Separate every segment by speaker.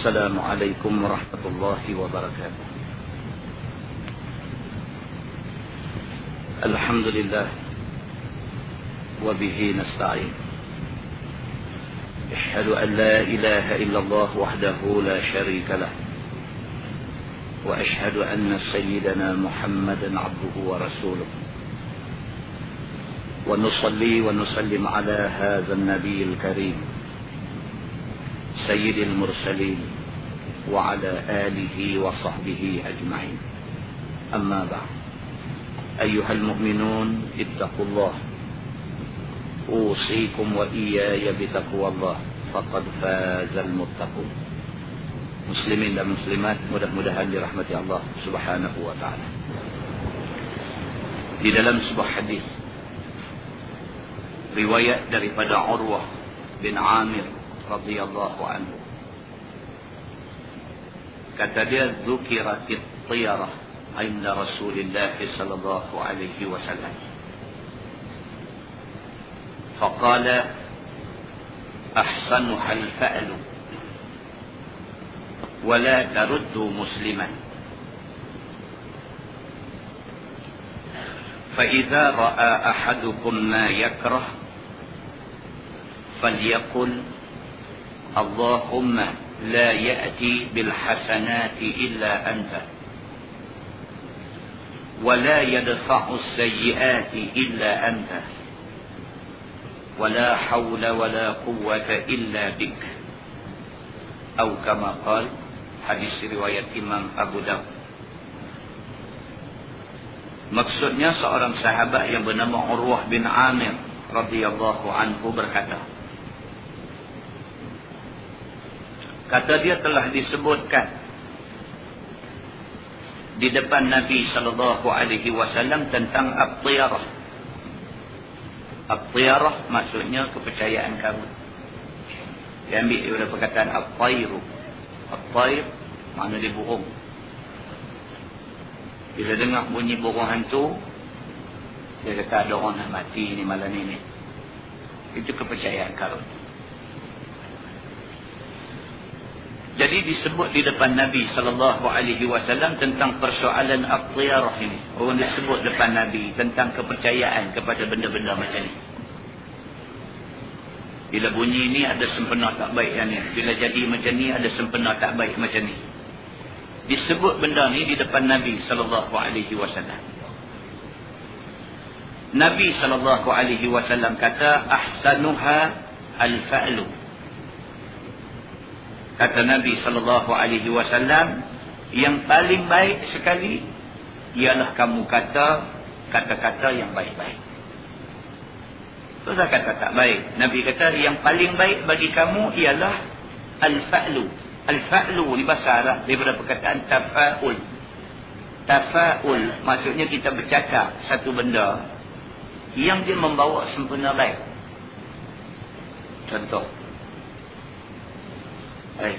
Speaker 1: السلام عليكم ورحمة الله وبركاته. الحمد لله وبه نستعين. أشهد أن لا إله إلا الله وحده لا شريك له، وأشهد أن سيدنا محمدا عبده ورسوله، ونصلي ونسلم على هذا النبي الكريم سيد المرسلين وعلى آله وصحبه أجمعين. أما بعد، أيها المؤمنون اتقوا الله، أوصيكم وإياي بتقوى الله، فقد فاز المتقون. Muslimin dan muslimat, mudah-mudahan dirahmati Allah Subhanahu wa taala. Di dalam sebuah hadis riwayat daripada Urwah bin Amir radhiyallahu anhu, kata dia, dzukiratit tiyarah inda Rasulillah sallallahu alaihi wasallam, faqala ahsanuha al-fa'lu wa la taruddu musliman, fa idza ra'a ahadukum ma yakrah falyaqul Allahumma la ya'ti bil hasanati illa anta wa la yadfa'u as-sayyi'ati illa anta wa la hawla wa la quwwata illa bik, atau kama qala. Hadis riwayat Imam Abu Dawud. Maksudnya seorang sahabat yang bernama Urwah bin Amir radhiyallahu anhu berkata, kata dia telah disebutkan di depan Nabi sallallahu alaihi wasallam tentang at-tiyarah. At-tiyarah maksudnya kepercayaan kamu. Diambil daripada perkataan at-tayru. At-tayr makna dia burung. Bila dengar bunyi burung hantu, dia kata ada orang nak mati ni malam ni. Itu kepercayaan Karun. Jadi disebut di depan Nabi sallallahu alaihi wasallam tentang persoalan at-tiyarah ini. Orang disebut depan Nabi tentang kepercayaan kepada benda-benda macam ni. Bila bunyi ni ada sempena tak baik yang ni. Bila jadi macam ni ada sempena tak baik macam ni. Disebut benda ni di depan Nabi sallallahu alaihi wasallam. Nabi sallallahu alaihi wasallam kata ahsanuha al-fa'lu. Kata Nabi sallallahu alaihi wasallam, yang paling baik sekali ialah kamu kata kata-kata yang baik-baik. Susah kata tak baik. Nabi kata yang paling baik bagi kamu ialah al-fa'lu. Al-fa'lu ni bahasa Arab daripada perkataan tafa'ul. Tafa'ul maksudnya kita bercakap satu benda yang dia membawa sempurna baik. Contoh,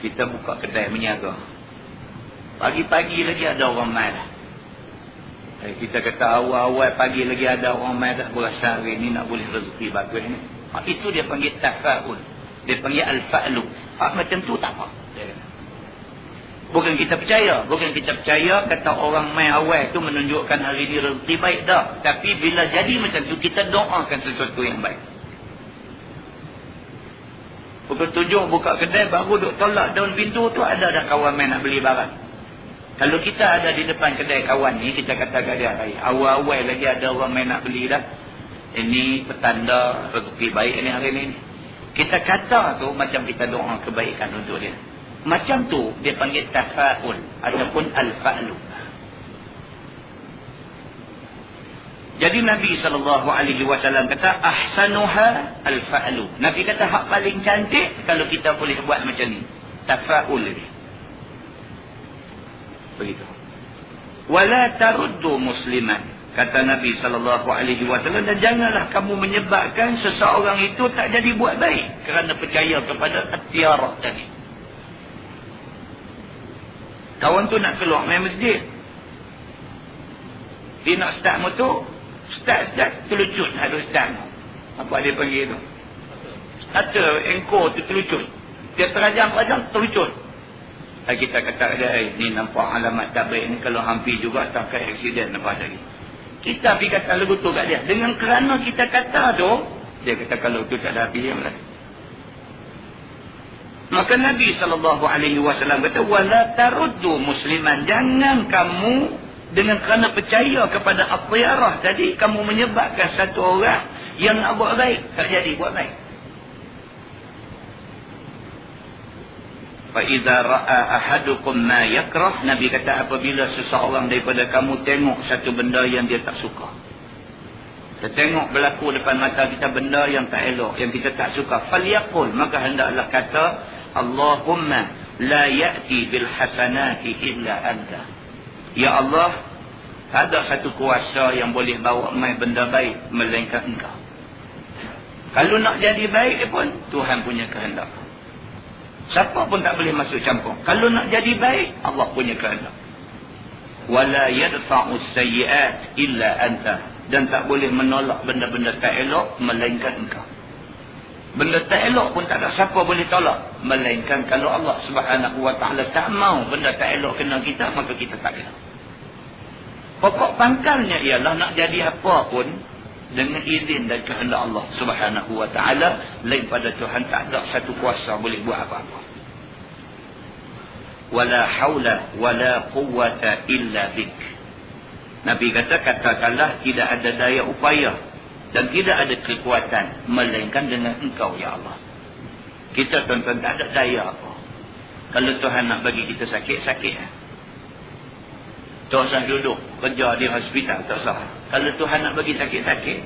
Speaker 1: kita buka kedai meniaga. Pagi-pagi lagi ada orang mai dah. Kita kata awal-awal pagi lagi ada orang mai dah, berasa hari ni nak boleh rezeki bagus ni. Itu dia panggil tafa'ul. Dia panggil al-fa'lu. Macam tu tak apa. Bukan kita percaya. Bukan kita percaya kata orang mai awal tu menunjukkan hari ni rezeki baik dah. Tapi bila jadi macam tu, kita doakan sesuatu yang baik. Pukul 7 buka kedai, baru duk tolak daun pintu tu ada dah kawan mai nak beli barang. Kalau kita ada di depan kedai kawan ni, kita kata kat dia, awal-awal lagi ada orang main nak beli dah. Ini petanda rezeki baik ni hari ni. Kita kata tu macam kita doa kebaikan untuk dia. Macam tu dia panggil tafa'ul ataupun al-fa'lu. Jadi Nabi SAW kata ahsanuha al-fa'lu. Nabi kata hak paling cantik kalau kita boleh buat macam ni. Tafa'ul ni. Begitu. Wala taruddu musliman, kata Nabi sallallahu alaihi wasallam, dan janganlah kamu menyebabkan seseorang itu tak jadi buat baik kerana percaya kepada at-tiyarah tadi. Kawan tu nak keluar main masjid. Dia nak start motor, start terlucut ada start. Apa dia panggil tu? Starter, engkau tu terlucut. Dia terajang-rajang terlucut. Kita kata dia, ni nampak alamat tak baik ni, kalau hampir juga tak ke aksiden lepas lagi. Kita pergi kata lagu tu kat dia. Dengan kerana kita kata tu, dia kata kalau tu tak ada api dia malah. Maka Nabi SAW kata, wala taruddu musliman, jangan kamu dengan kerana percaya kepada at-tiyarah tadi, kamu menyebabkan satu orang yang nak buat baik tak jadi buat baik. فَإِذَا رَأَى أَحَدُكُمْ مَا يَكْرَهُ, Nabi kata apabila seseorang daripada kamu tengok satu benda yang dia tak suka. Kita tengok berlaku depan mata kita benda yang tak elok, yang kita tak suka. فَلْيَقُلْ, maka hendaklah kata, Allahumma la ya'ti bil hasanati illa anta. Ya Allah, tak ada satu kuasa yang boleh bawa mai benda baik melainkan engkau. Kalau nak jadi baik pun, Tuhan punya kehendak. Siapa pun tak boleh masuk campur. Kalau nak jadi baik, Allah punya kehendak. Wala yadfa'u sayyi'at illa anta, dan tak boleh menolak benda-benda tak elok melainkan engkau. Benda tak elok pun tak ada siapa boleh tolak melainkan kalau Allah Subhanahu wa taala tak mau benda tak elok kena kita, maka kita tak kena. Pokok pangkalnya ialah nak jadi apa pun dengan izin dan kehendak Allah Subhanahu wa taala, lain pada Tuhan tak ada satu kuasa boleh buat apa-apa. Wala haula wala quwwata illa bik. Nabi kata, katakanlah tidak ada daya upaya dan tidak ada kekuatan melainkan dengan engkau ya Allah. Kita tuan-tuan tak ada daya apa. Kalau Tuhan nak bagi kita sakit, sakit. Tak usah duduk kerja di hospital, tak usah. Kalau Tuhan nak bagi sakit-sakit,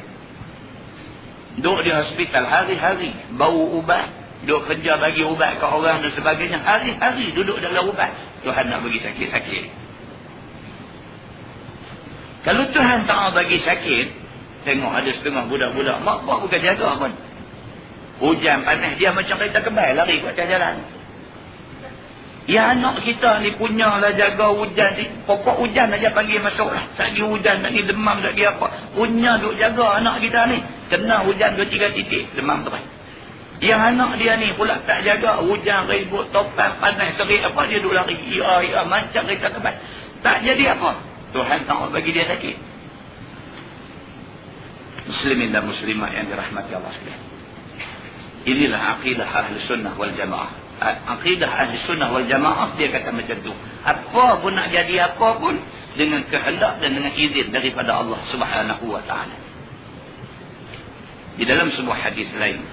Speaker 1: duduk di hospital hari-hari, bau ubat, duduk kerja bagi ubat ke orang dan sebagainya, hari-hari duduk dalam ubat. Tuhan nak bagi sakit-sakit. Kalau Tuhan tak mau bagi sakit, tengok ada setengah budak-budak, mak bapak bukan jaga pun. Hujan panas, dia macam kereta kebal lari kat atas jalan. Ya, anak kita ni punyalah jaga hujan. Pokok hujan aja panggil masuk lah. Lagi hujan, lagi demam, lagi apa. Punya duk jaga anak kita ni. Kena hujan 2-3 titik, demam terus. Yang anak dia ni pula tak jaga, hujan, ribut, topan, panas, terik apa, dia duk lari. Ya, macam kereta kebal. Tak jadi apa. Tuhan tak bagi dia sakit. Muslimin dan muslimat yang dirahmati Allah sekalian. Inilah akidah ahli sunnah wal jamaah. Akidah ahli sunnah wal jamaah, dia kata macam tu. Apa pun nak jadi apa pun, dengan kehendak dan dengan izin daripada Allah Subhanahu wa ta'ala. Di dalam sebuah hadis lain,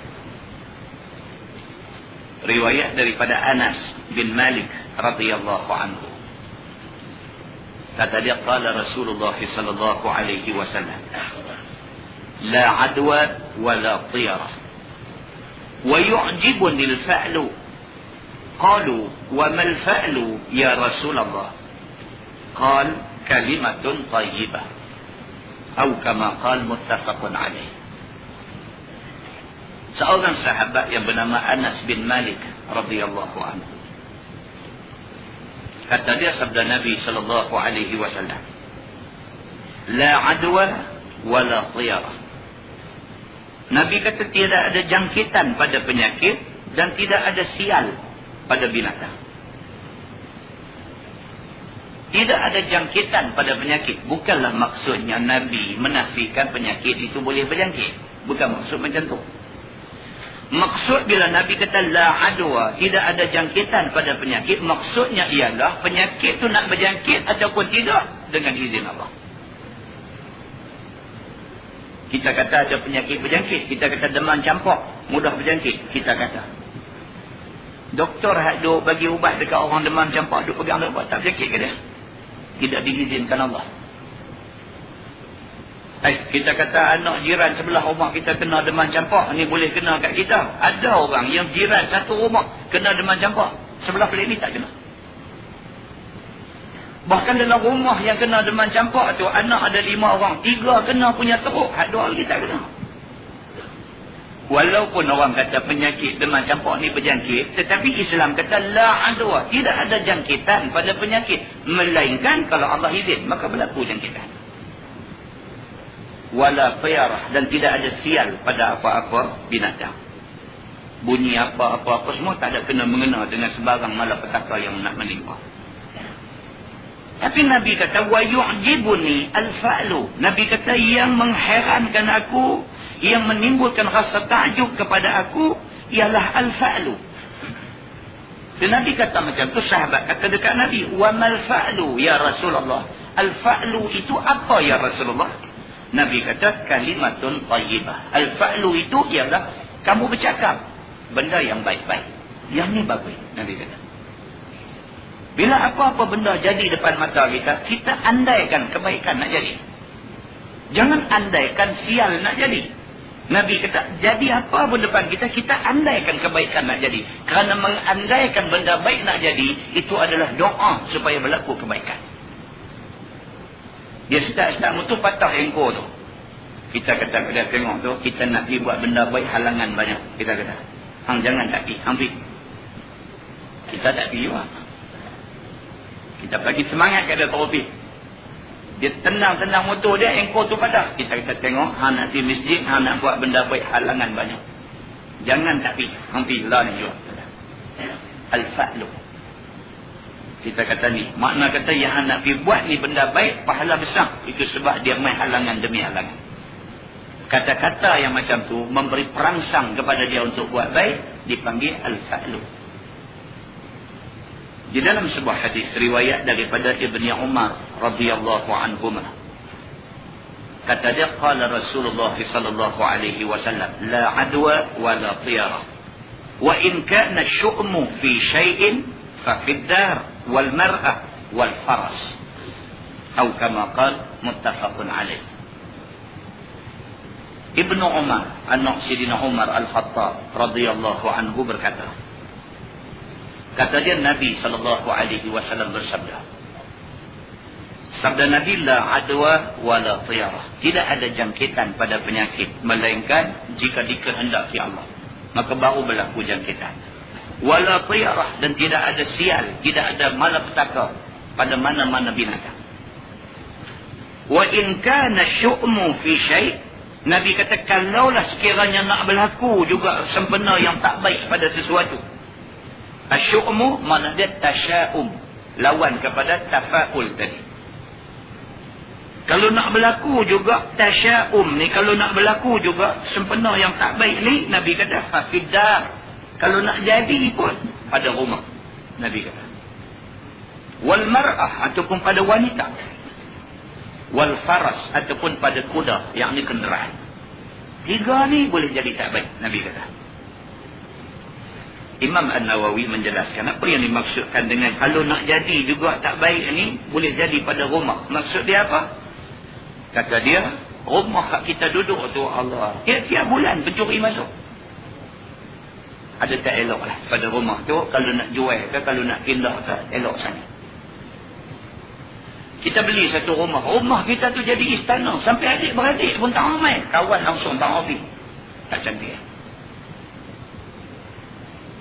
Speaker 1: riwayat daripada Anas bin Malik radhiyallahu anhu, kata dia, qala Rasulullah sallallahu alaihi wasallam, la adwa wa la tiyara wa yu'jibuni al-fa'lu. Qalu wa mal fa'lu ya Rasulullah? Qal kalimatun tayyibah, atau kama qal, muttafaqun alaih. Seorang sahabat yang bernama Anas bin Malik radhiyallahu anhu, kata dia, sabda Nabi sallallahu alaihi wasallam, la adwa wa la tiyara. Nabi kata tidak ada jangkitan pada penyakit dan tidak ada sial pada binatang. Tidak ada jangkitan pada penyakit. Bukanlah maksudnya Nabi menafikan penyakit itu boleh berjangkit. Bukan maksud macam tu. Maksud bila Nabi kata la adwa, tidak ada jangkitan pada penyakit, maksudnya ialah penyakit itu nak berjangkit ataupun tidak dengan izin Allah. Kita kata ada penyakit berjangkit, kita kata demam campak mudah berjangkit, kita kata doktor duk bagi ubat dekat orang demam campak, duk pegang ubat, tak berjangkit ke dia? Tidak diizinkan Allah. Kita kata anak jiran sebelah rumah kita kena demam campak, ni boleh kena kat kita. Ada orang yang jiran satu rumah kena demam campak, sebelah pelik ni tak kena. Bahkan dalam rumah yang kena demam campak tu, anak ada 5 orang, 3 kena punya teruk, 2 lagi tak kena. Walaupun orang kata penyakit demam campak ni berjangkit, tetapi Islam kata la adwa, tidak ada jangkitan pada penyakit, melainkan kalau Allah izin maka berlaku jangkitan. Wala fayarah, dan tidak ada sial pada apa-apa binatang. bunyi apa-apa semua tak ada kena mengena dengan sebarang malapetaka yang nak menimpa. Tapi Nabi kata wa yu'jibuni al-fa'lu. Nabi kata yang mengherankan aku, yang menimbulkan rasa takjub kepada aku ialah al-fa'lu. Dan Nabi kata macam tu, sahabat kata dekat Nabi, wa mal fa'lu ya Rasulullah. Al-fa'lu itu apa ya Rasulullah? Nabi kata kalimatun tayyibah. Al-fa'lu itu ialah kamu bercakap benda yang baik-baik. Yang ni bagus, Nabi kata. Bila apa-apa benda jadi depan mata kita, kita andaikan kebaikan nak jadi. Jangan andaikan sial nak jadi. Nabi kata, jadi apa pun depan kita, kita andaikan kebaikan nak jadi. Kerana mengandaikan benda baik nak jadi, itu adalah doa supaya berlaku kebaikan. Dia start-start tu patah engkau tu. Kita kata dia tengok tu, kita nak pergi buat benda baik, halangan banyak. Kita kata, hang jangan tak pergi, hang pergi. Kita tak pergi juga. Kita bagi semangat kat dia terus pergi. Dia tenang-tenang motor dia, engkau tu patah. Kita kata tengok, hang nak pergi masjid, hang nak buat benda baik, halangan banyak. Jangan tak pergi, hang pergi lah ni juga. Al-fa'lu. Kita kata ni, makna kata yang hang nak pergi buat ni benda baik, pahala besar. Itu sebab dia main halangan demi halangan. Kata-kata yang macam tu memberi perangsang kepada dia untuk buat baik, dipanggil al-fa'lu. Di dalam sebuah hadis riwayat daripada Ibni Umar radhiyallahu anhuma, kata dia, qala Rasulullah sallallahu alaihi wasallam, la adwa wa la tiyara wa in kana syu'mu fi syai'in fa fi ad-dar wal mar'ah wal faras, atau kama qala, muttafaqun alaih. Ibnu Umar, anak Sidina Umar Al-Khattab radhiyallahu anhu berkata, kata dia, Nabi SAW bersabda. Sabda Nabi, la adwa wa la tiyarah. Tidak ada jangkitan pada penyakit, melainkan jika dikehendaki Allah, maka baru berlaku jangkitan. Wa la tiyarah, dan tidak ada sial, tidak ada malapetaka pada mana-mana binatang. Wa in kana syu'mu fi syai', Nabi kata, kalaulah sekiranya nak berlaku juga sempena yang tak baik pada sesuatu. Asyu'mu makna dia tasya'um, lawan kepada tafa'ul tadi. Kalau nak berlaku juga tasya'um ni, kalau nak berlaku juga sempena yang tak baik ni, Nabi kata fafidar. Kalau nak jadi pun pada rumah, Nabi kata. Wal mar'ah, ataupun pada wanita. Wal faras, ataupun pada kuda, yang ni kenderaan. Tiga ni boleh jadi tak baik, Nabi kata. Imam An-Nawawi menjelaskan apa yang dimaksudkan dengan kalau nak jadi juga tak baik ni, boleh jadi pada rumah. Maksud dia apa? Kata dia, rumah kat kita duduk tu, Allah, tiap-tiap bulan pencuri masuk. Ada tak elok lah pada rumah tu, kalau nak jual ke, kalau nak pindah ke, elok sana. Kita beli satu rumah, rumah kita tu jadi istana, sampai adik-beradik pun tak ramai, kawan langsung tak ramai. Tak cantik.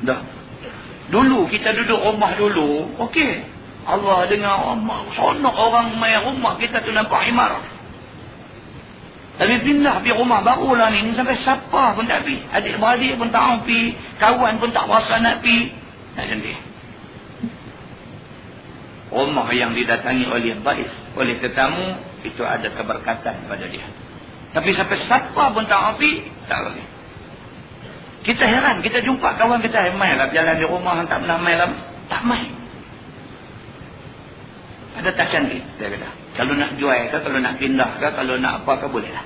Speaker 1: Dah. Dulu kita duduk rumah dulu, okey. Allah dengar sonok orang main rumah kita tu nampak imarah. Tapi pindah pergi rumah barulah ni sampai siapa pun tak pergi. Adik-beradik pun tak pergi, kawan pun tak berasa nak pergi. Tak cantik. Rumah yang didatangi oleh baif, oleh tetamu, itu ada keberkatan pada dia. Tapi sampai siapa pun tak pergi, tak boleh. Kita heran, kita jumpa kawan kita, main lah berjalan di rumah, tak pernah main lah. Tak main. Ada tak cantik, dia kata. Kalau nak jual ke, kalau nak pindah ke, kalau nak apa ke, boleh lah.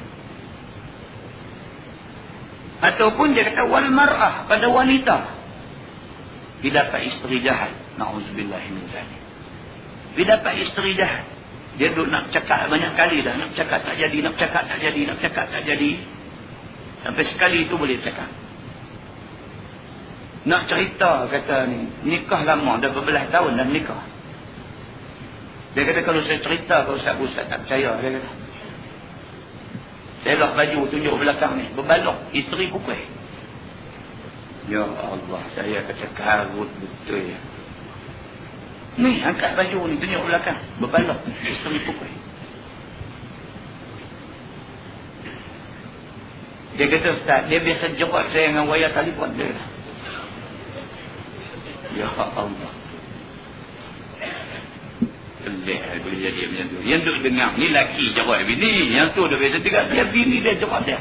Speaker 1: Ataupun dia kata, wal mar'ah, pada wanita. Dia dapat isteri jahat. Na'udzubillahi min zalik. Dia dapat isteri jahat. Dia duduk nak cakap banyak kali dah. Nak cakap tak jadi, nak cakap tak jadi, nak cakap tak jadi. Sampai sekali itu boleh cakap. Nak cerita, kata ni, nikah lama, dah berbelas tahun dah nikah. Dia kata, kalau saya cerita ke ustaz-ustaz tak percaya, dia kata. Saya lah baju tunjuk belakang ni, berbalok, isteri pukul. Ya Allah, saya kata karut betul ya. Ni, angkat baju ni, tunjuk belakang, berbalok, isteri pukul. Dia kata, ustaz, dia biasa jerat saya dengan wayar telefon dia. Ya Allah. Kelih boleh jadi macam tu. Yang duk dengar ni laki jerat bini, yang tu dia biasa tegak dia bini dia jerat dia.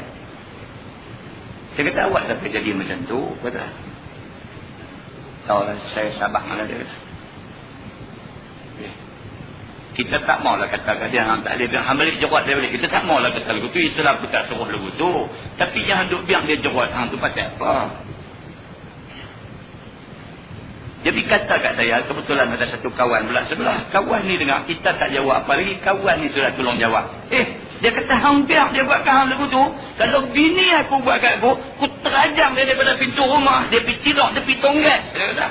Speaker 1: Saya kata awak sampai jadi macam tu, kata. Tahu saya sabar malah dia. Kita tak maulah kata kat dia, hang tak ada hang balik jerat dia balik. Kita tak maulah kata lagu tu, Islam pun tak suruh lagu tu. Tapi jangan duk biar dia jerat hang tu pasal apa? Jadi kata kat saya, kebetulan ada satu kawan pula sebelah. Kawan ni dengar, kita tak jawab apa lagi. Kawan ni sudah tolong jawab. Dia kata, hampir dia buat kat hang lagu tu. Kalau bini aku buat kat aku terajang dia daripada pintu rumah. Dia pergi tidur, dia pergi tonggat. Dia kata,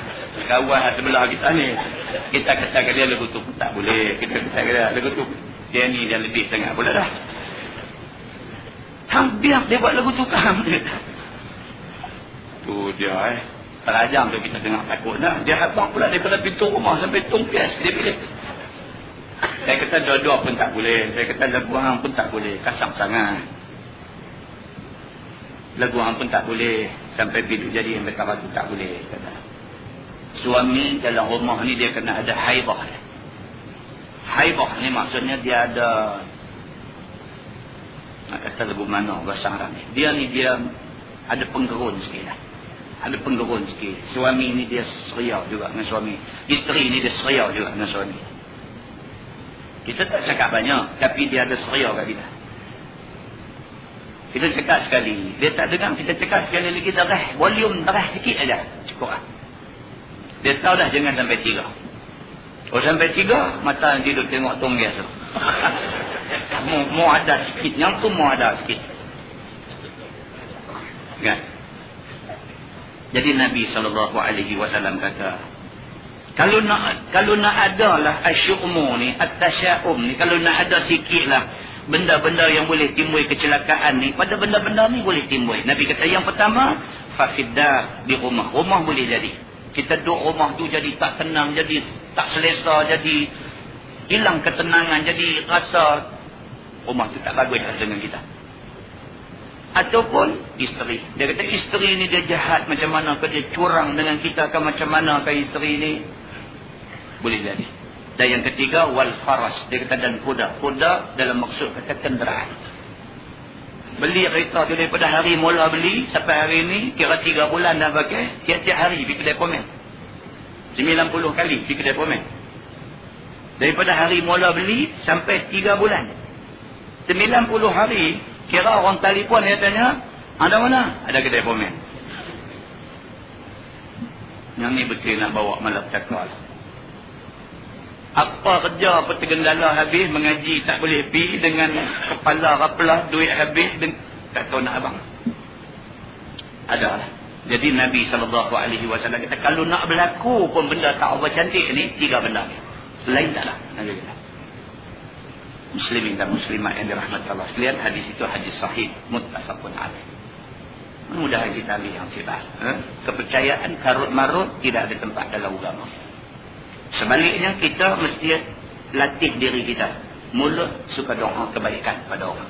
Speaker 1: kawan sebelah kita ni. Kita kata kat dia lagu tu pun tak boleh. Kita kata kat dia lagu tu. Dia ni dia lebih tengah pula dah. Hampir dia buat lagu tu kat hang. Tu dia terajang tu kita dengar takut dah. Dia habang pula daripada pintu rumah sampai tonggas dia pilih. Saya kata dua-dua pun tak boleh. Saya kata lagu hang pun tak boleh. Kasar sangat. Lagu hang pun tak boleh. Sampai bidu jadi yang betapa tu tak boleh. Kata. Suami dalam rumah ni dia kena ada haibah. Haibah ni maksudnya dia ada, nak kata lagu mana bahasa Arab ni. Dia ni dia ada penggerun sikit lah. Ada penggerun sikit. Suami ni dia seriau juga dengan suami. Isteri ni dia seriau juga dengan suami. Kita tak cakap banyak, tapi dia ada seriau kat kita. Kita cakap sekali, dia tak dengar, kita cakap sekali lagi darah, volume darah sikit aja, cukup lah. Dia tahu dah jangan sampai 3. Oh sampai 3, mata nanti duduk tengok tonggas tu. Mau ada sikit, yang tu mau ada sikit. Kan? Jadi Nabi SAW kata, kalau nak ada lah asyu'mu ni, at-tasya'um ni, kalau nak ada sikit lah benda-benda yang boleh timbul kecelakaan ni, pada benda-benda ni boleh timbul. Nabi kata yang pertama, fafiddah di rumah. Rumah boleh jadi. Kita duduk rumah tu jadi tak tenang, jadi tak selesa, jadi hilang ketenangan, jadi rasa rumah tu tak bagus dengan kita. Ataupun isteri. Dia kata isteri ni dia jahat macam mana ke, dia curang dengan kita ke macam mana ke isteri ni. Boleh jadi. Dan yang ketiga, wal faras. Dia kata dan kuda. Kuda dalam maksud kata kenderaan. Beli kereta tu daripada hari mula beli sampai hari ni, kira 3 bulan dah pakai, tiap-tiap hari pergi kedai pomen. 90 kali pergi kedai pomen. Daripada hari mula beli sampai 3 bulan. 90 hari, kira orang telefon dia tanya, ada mana? Ada kedai pomen. Yang ni betul nak bawa malapetaka lah. Apa kerja apa tergendala habis, mengaji tak boleh pergi, dengan kepala raplah, duit habis, tak tahu nak abang. Ada lah. Jadi Nabi SAW kata, kalau nak berlaku pun benda tak apa cantik ni, 3 benda ni. Selain tak lah. Nabi kata. Muslimin dan muslimat yang dirahmati Allah sekalian, hadis itu hadis sahih, muttafaqun alaih. Mudah-mudahan kita ambil yang fiqh. Kepercayaan karut-marut tidak ada tempat dalam agama. Sebaliknya kita mesti latih diri kita. Mulut suka doa kebaikan pada orang.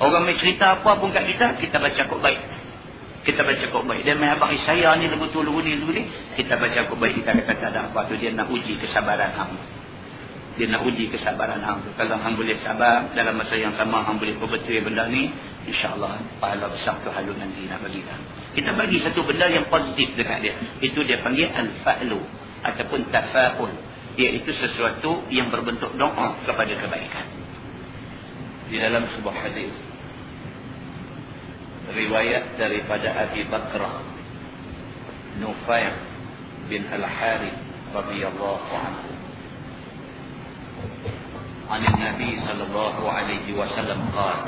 Speaker 1: Orang mai cerita apa pun kat kita, kita baca kok baik. Kita baca kok baik. Dia mai abang saya ni lagu tu lagu ni. Kita baca kok baik, kita kata tak ada apa tu, dia nak uji kesabaran hang. Dia nak uji kesabaran hang. Kalau hang boleh sabar, dalam masa yang sama hang boleh perbetul benda ni, insya-Allah pahala besar tu halun nanti nak bagi dah. Kita bagi satu benda yang positif dekat dia. Itu dia panggil al-fa'lu ataupun tafa'ul, iaitu sesuatu yang berbentuk doa kepada kebaikan. Di dalam sebuah hadis riwayat daripada Abi Bakrah Nufay' bin Al-Harith radhiyallahu anhu an Nabi sallallahu alaihi wasallam qala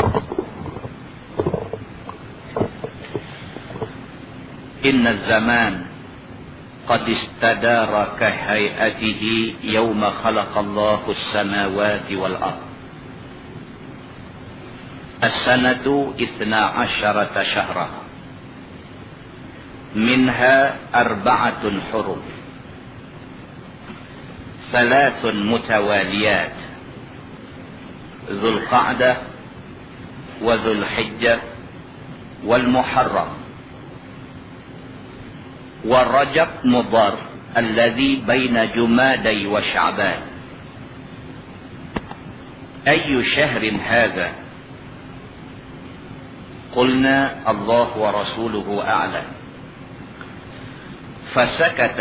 Speaker 1: inna az-zaman قد استدار كهيئته يوم خلق الله السماوات والأرض السنة 12 شهرا منها 4 حرم 3 متواليات ذو القعدة وذو الحجة والمحرم ورجب مضر الذي بين جمادي وشعبان أي شهر هذا؟ قلنا الله ورسوله أعلم. فسكت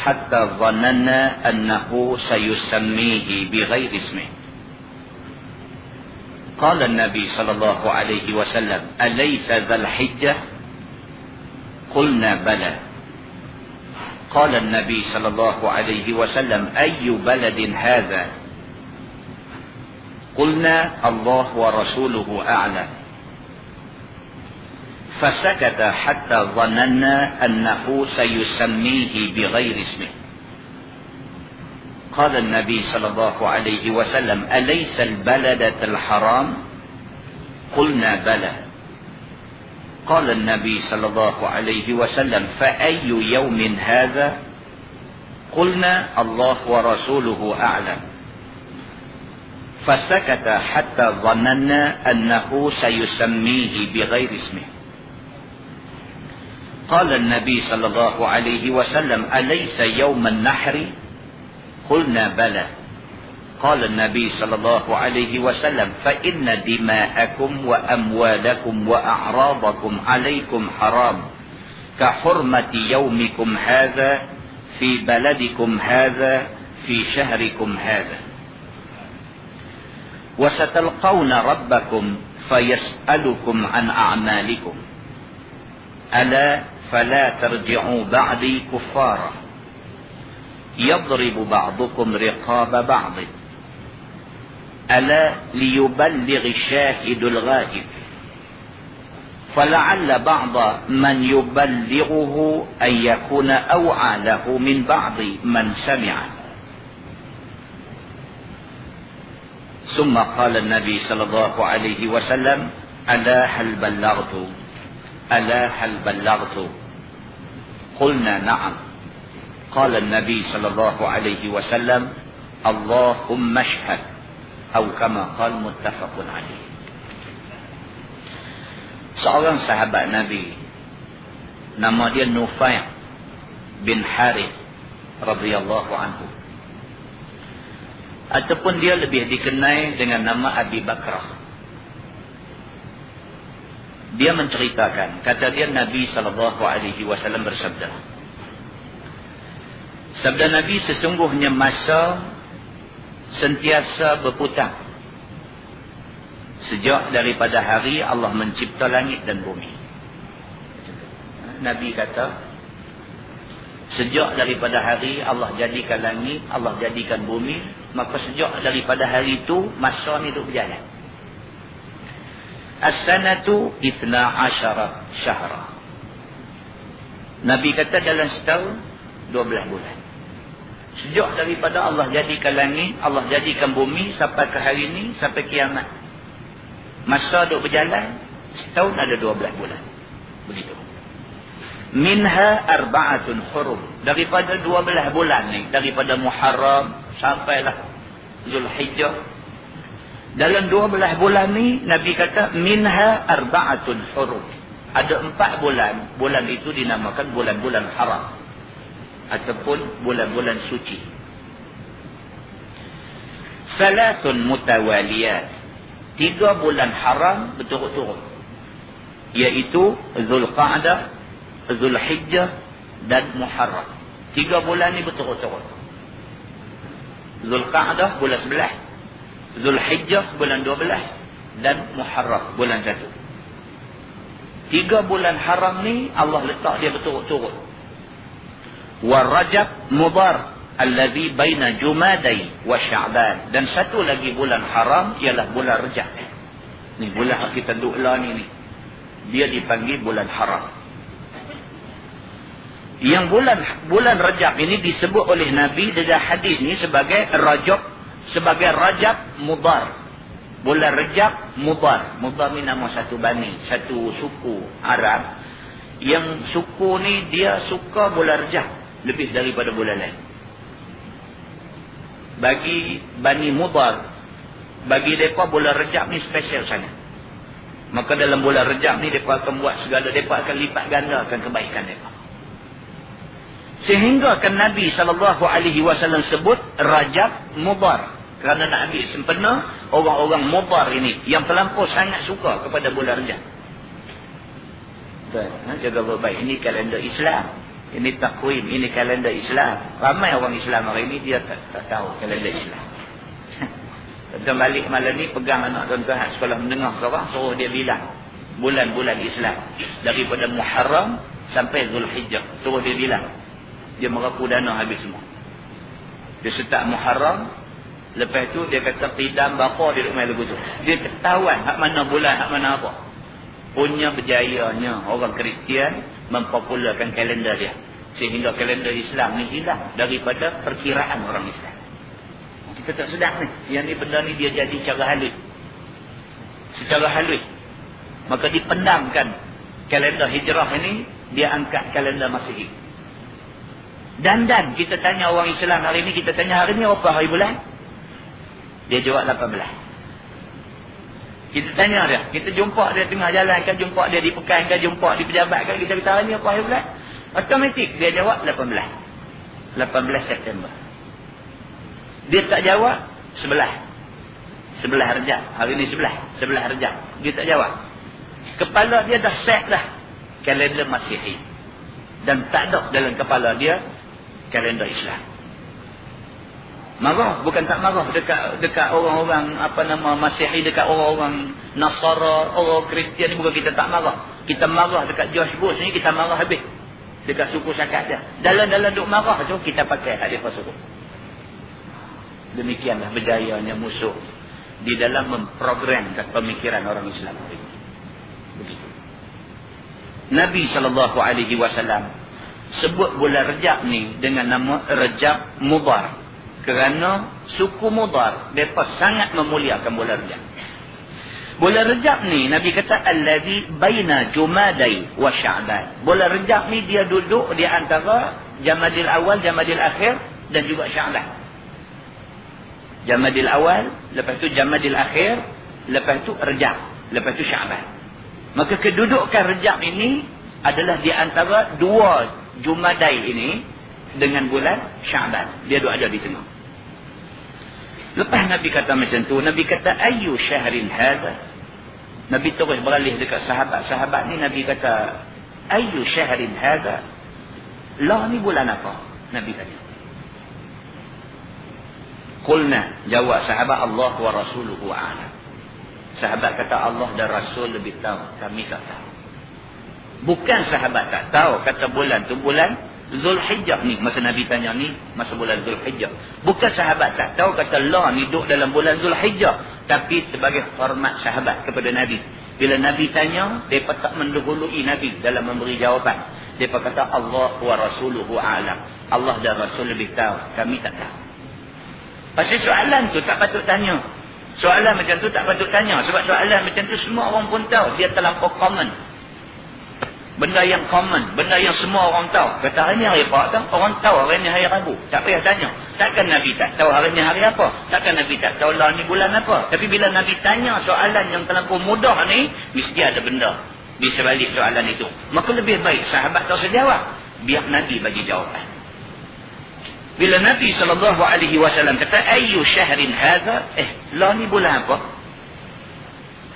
Speaker 1: حتى ظننا أنه سيسميه بغير اسمه. قال النبي صلى الله عليه وسلم أليس ذا الحجة؟ قلنا بلى. قال النبي صلى الله عليه وسلم أي بلد هذا؟ قلنا الله ورسوله أعلم. فسكت حتى ظننا أنه سيسميه بغير اسمه. قال النبي صلى الله عليه وسلم أليس البلدة الحرام؟ قلنا بلى. قال النبي صلى الله عليه وسلم فأي يوم هذا؟ قلنا الله ورسوله أعلم. فسكت حتى ظننا أنه سيسميه بغير اسمه. قال النبي صلى الله عليه وسلم أليس يوم النحر؟ قلنا بلى. قال النبي صلى الله عليه وسلم فإن دماءكم وأموالكم وأعراضكم عليكم حرام كحرمة يومكم هذا في بلدكم هذا في شهركم هذا. وستلقون ربكم فيسألكم عن أعمالكم. ألا فلا ترجعوا بعدي كفارا يضرب بعضكم رقاب بعض. ألا ليبلغ الشاهد الغائب. فلعل بعض من يبلغه أن يكون أوعى له من بعض من سمع. ثم قال النبي صلى الله عليه وسلم ألا هل بلغت؟ ألا هل بلغت؟ قلنا نعم. قال النبي صلى الله عليه وسلم اللهم اشهد أو كما قال متفق عليه. Seorang sahabat Nabi nama dia Nufai' bin Harith radhiyallahu anhu, ataupun dia lebih dikenal dengan nama Abi Bakrah. Dia menceritakan, kata dia Nabi SAW bersabda, sabda Nabi sesungguhnya masa sentiasa berputar sejak daripada hari Allah mencipta langit dan bumi. Nabi kata sejak daripada hari Allah jadikan langit, Allah jadikan bumi, maka sejak daripada hari itu masa ni duk berjalan. As-sanatu 12 syahra. Nabi kata dalam setahun 12 bulan. Sejak daripada Allah jadikan langit, Allah jadikan bumi sampai ke hari ini, sampai kiamat. Masa duk berjalan, setahun ada 12 bulan. Begitu. Minha arba'atun hurum. Daripada 12 bulan ni, daripada Muharram sampailah Zulhijjah. Dalam 12 bulan ni, Nabi kata, minha arba'atun hurum. Ada 4 bulan. Bulan itu dinamakan bulan-bulan haram. Ataupun bulan-bulan suci. Salasun mutawaliyat. 3 bulan haram berturut-turut. Iaitu Zulqa'dah, Zulhijjah dan Muharram. 3 bulan ni berturut-turut. Zulqa'dah bulan 11, Zulhijjah bulan 12 dan Muharram bulan 1. 3 bulan haram ni Allah letak dia berturut-turut. Wa Rajab Mudhar alladhi baina Jumadai wa Sya'ban. Dan satu lagi bulan haram ialah bulan Rajab. Ni bulan kita duduk lah ni. Dia dipanggil bulan haram. Yang bulan Rajab ini disebut oleh Nabi dalam hadis ni sebagai Rajab Mudhar. Bulan Rajab Mudhar. Mudhar ni nama satu bani, satu suku Arab. Yang suku ni dia suka bulan Rajab lebih daripada bulan lain. Bagi Bani Mudhar, bagi mereka bulan Rajab ni special sangat. Maka dalam bulan Rajab ni mereka akan buat segala, mereka akan lipat gandakan kebaikan mereka. Sehingga kan Nabi SAW sebut Rajab Mudhar. Kerana nak ambil sempena orang-orang Mudhar ini yang terlampau sangat suka kepada bulan Rajab. Jaga baik. Ini kalender Islam. Ini takwim. Ini kalender Islam. Ramai orang Islam hari ini dia tak tahu kalender Islam. Tuan balik malam ni pegang anak tuan-tuan sekolah menengah korang, suruh dia bilang bulan-bulan Islam. Daripada Muharram sampai Zulhijjah. Suruh dia bilang. Dia merapu dana habis semua. Dia start Muharram. Lepas tu dia kata qidam bakar dia duduk main lagu tu. Dia ketahuan hak mana bulan, hak mana apa. Punya berjayanya orang Kristian mempopularkan kalender dia. Sehingga kalender Islam ni hilang daripada perkiraan orang Islam. Kita tak sedar ni. Yang ni benda ni dia jadi secara halus. Secara halus. Maka dipendamkan kalender hijrah ini, dia angkat kalender Masihi. Dan kita tanya orang Islam hari ni, kita tanya hari ni apa hari bulan? Dia jawab 18. Kita tanya dia, kita jumpa dia tengah jalan kan, jumpa dia di pekan kan, jumpa di pejabat kan, kita kata hari ni apa hari bulan? Automatik dia jawab 18 September. Dia tak jawab 11 Rejab. Hari ni 11 Rejab. Dia tak jawab. Kepala dia dah set dah kalender Masihi. Dan tak ada dalam kepala dia kalender Islam. Marah, bukan tak marah dekat orang-orang Masihi, dekat orang-orang Nasara, orang Kristian ni, bukan kita tak marah. Kita marah dekat George Bush ni, kita marah habis. Dekat suku sakat dia. Dalam-dalam duk marah tu, kita pakai hadis Rasulullah. Demikianlah berjayanya musuh di dalam memprogramkan pemikiran orang Islam. Begitu. Nabi SAW sebut bulan Rejab ni dengan nama Rejab Mudhar. Kerana suku Mudhar, mereka sangat memuliakan bulan Rejab. Bulan Rejab ni, Nabi kata, Alladhi baina Jumadai wa Sya'ban. Bulan Rejab ni dia duduk di antara Jamadil Awal, Jamadil Akhir dan juga Sya'ban. Jamadil Awal, lepas tu Jamadil Akhir, lepas tu Rejab, lepas tu Sya'ban. Maka kedudukan Rejab ini adalah di antara dua Jumadai ini dengan bulan Sya'ban. Dia duduk ada di tengah. Lepas Nabi kata macam tu, Nabi kata, Ayyu syahrin hadha? Nabi terus beralih dekat sahabat-sahabat ni. Nabi kata, Ayyu syahrin hadha? Lah ni bulan apa? Nabi kata. Qulna, jawab sahabat, Allah wa rasuluhu a'lam. Sahabat kata, Allah dan Rasul lebih tahu. Kami tak tahu. Bukan sahabat tak tahu, kata bulan tu bulan Zulhijjah ni. Masa Nabi tanya ni, masa bulan Zulhijjah. Bukan sahabat tak tahu, kata Allah ni duduk dalam bulan Zulhijjah. Tapi sebagai hormat sahabat kepada Nabi. Bila Nabi tanya, mereka tak mendahului Nabi dalam memberi jawapan. Mereka kata, Allah wa rasuluhu a'lam. Allah dan Rasul lebih tahu. Kami tak tahu. Pasal soalan tu tak patut tanya. Soalan macam tu tak patut tanya. Sebab soalan macam tu semua orang pun tahu. Dia terlampau common. Benda yang common, benda yang semua orang tahu. Kata hari ni hari apa tak? Orang tahu hari ni hari Rabu. Tak payah tanya. Takkan Nabi tak tahu hari ni hari apa? Takkan Nabi tak tahu lah ni bulan apa? Tapi bila Nabi tanya soalan yang terlampau mudah ni, mesti ada benda di sebalik soalan itu. Maka lebih baik sahabat tak usah jawab. Biar Nabi bagi jawapan. Bila Nabi SAW kata, Ayyu syahrin hadha? Lah ni bulan apa?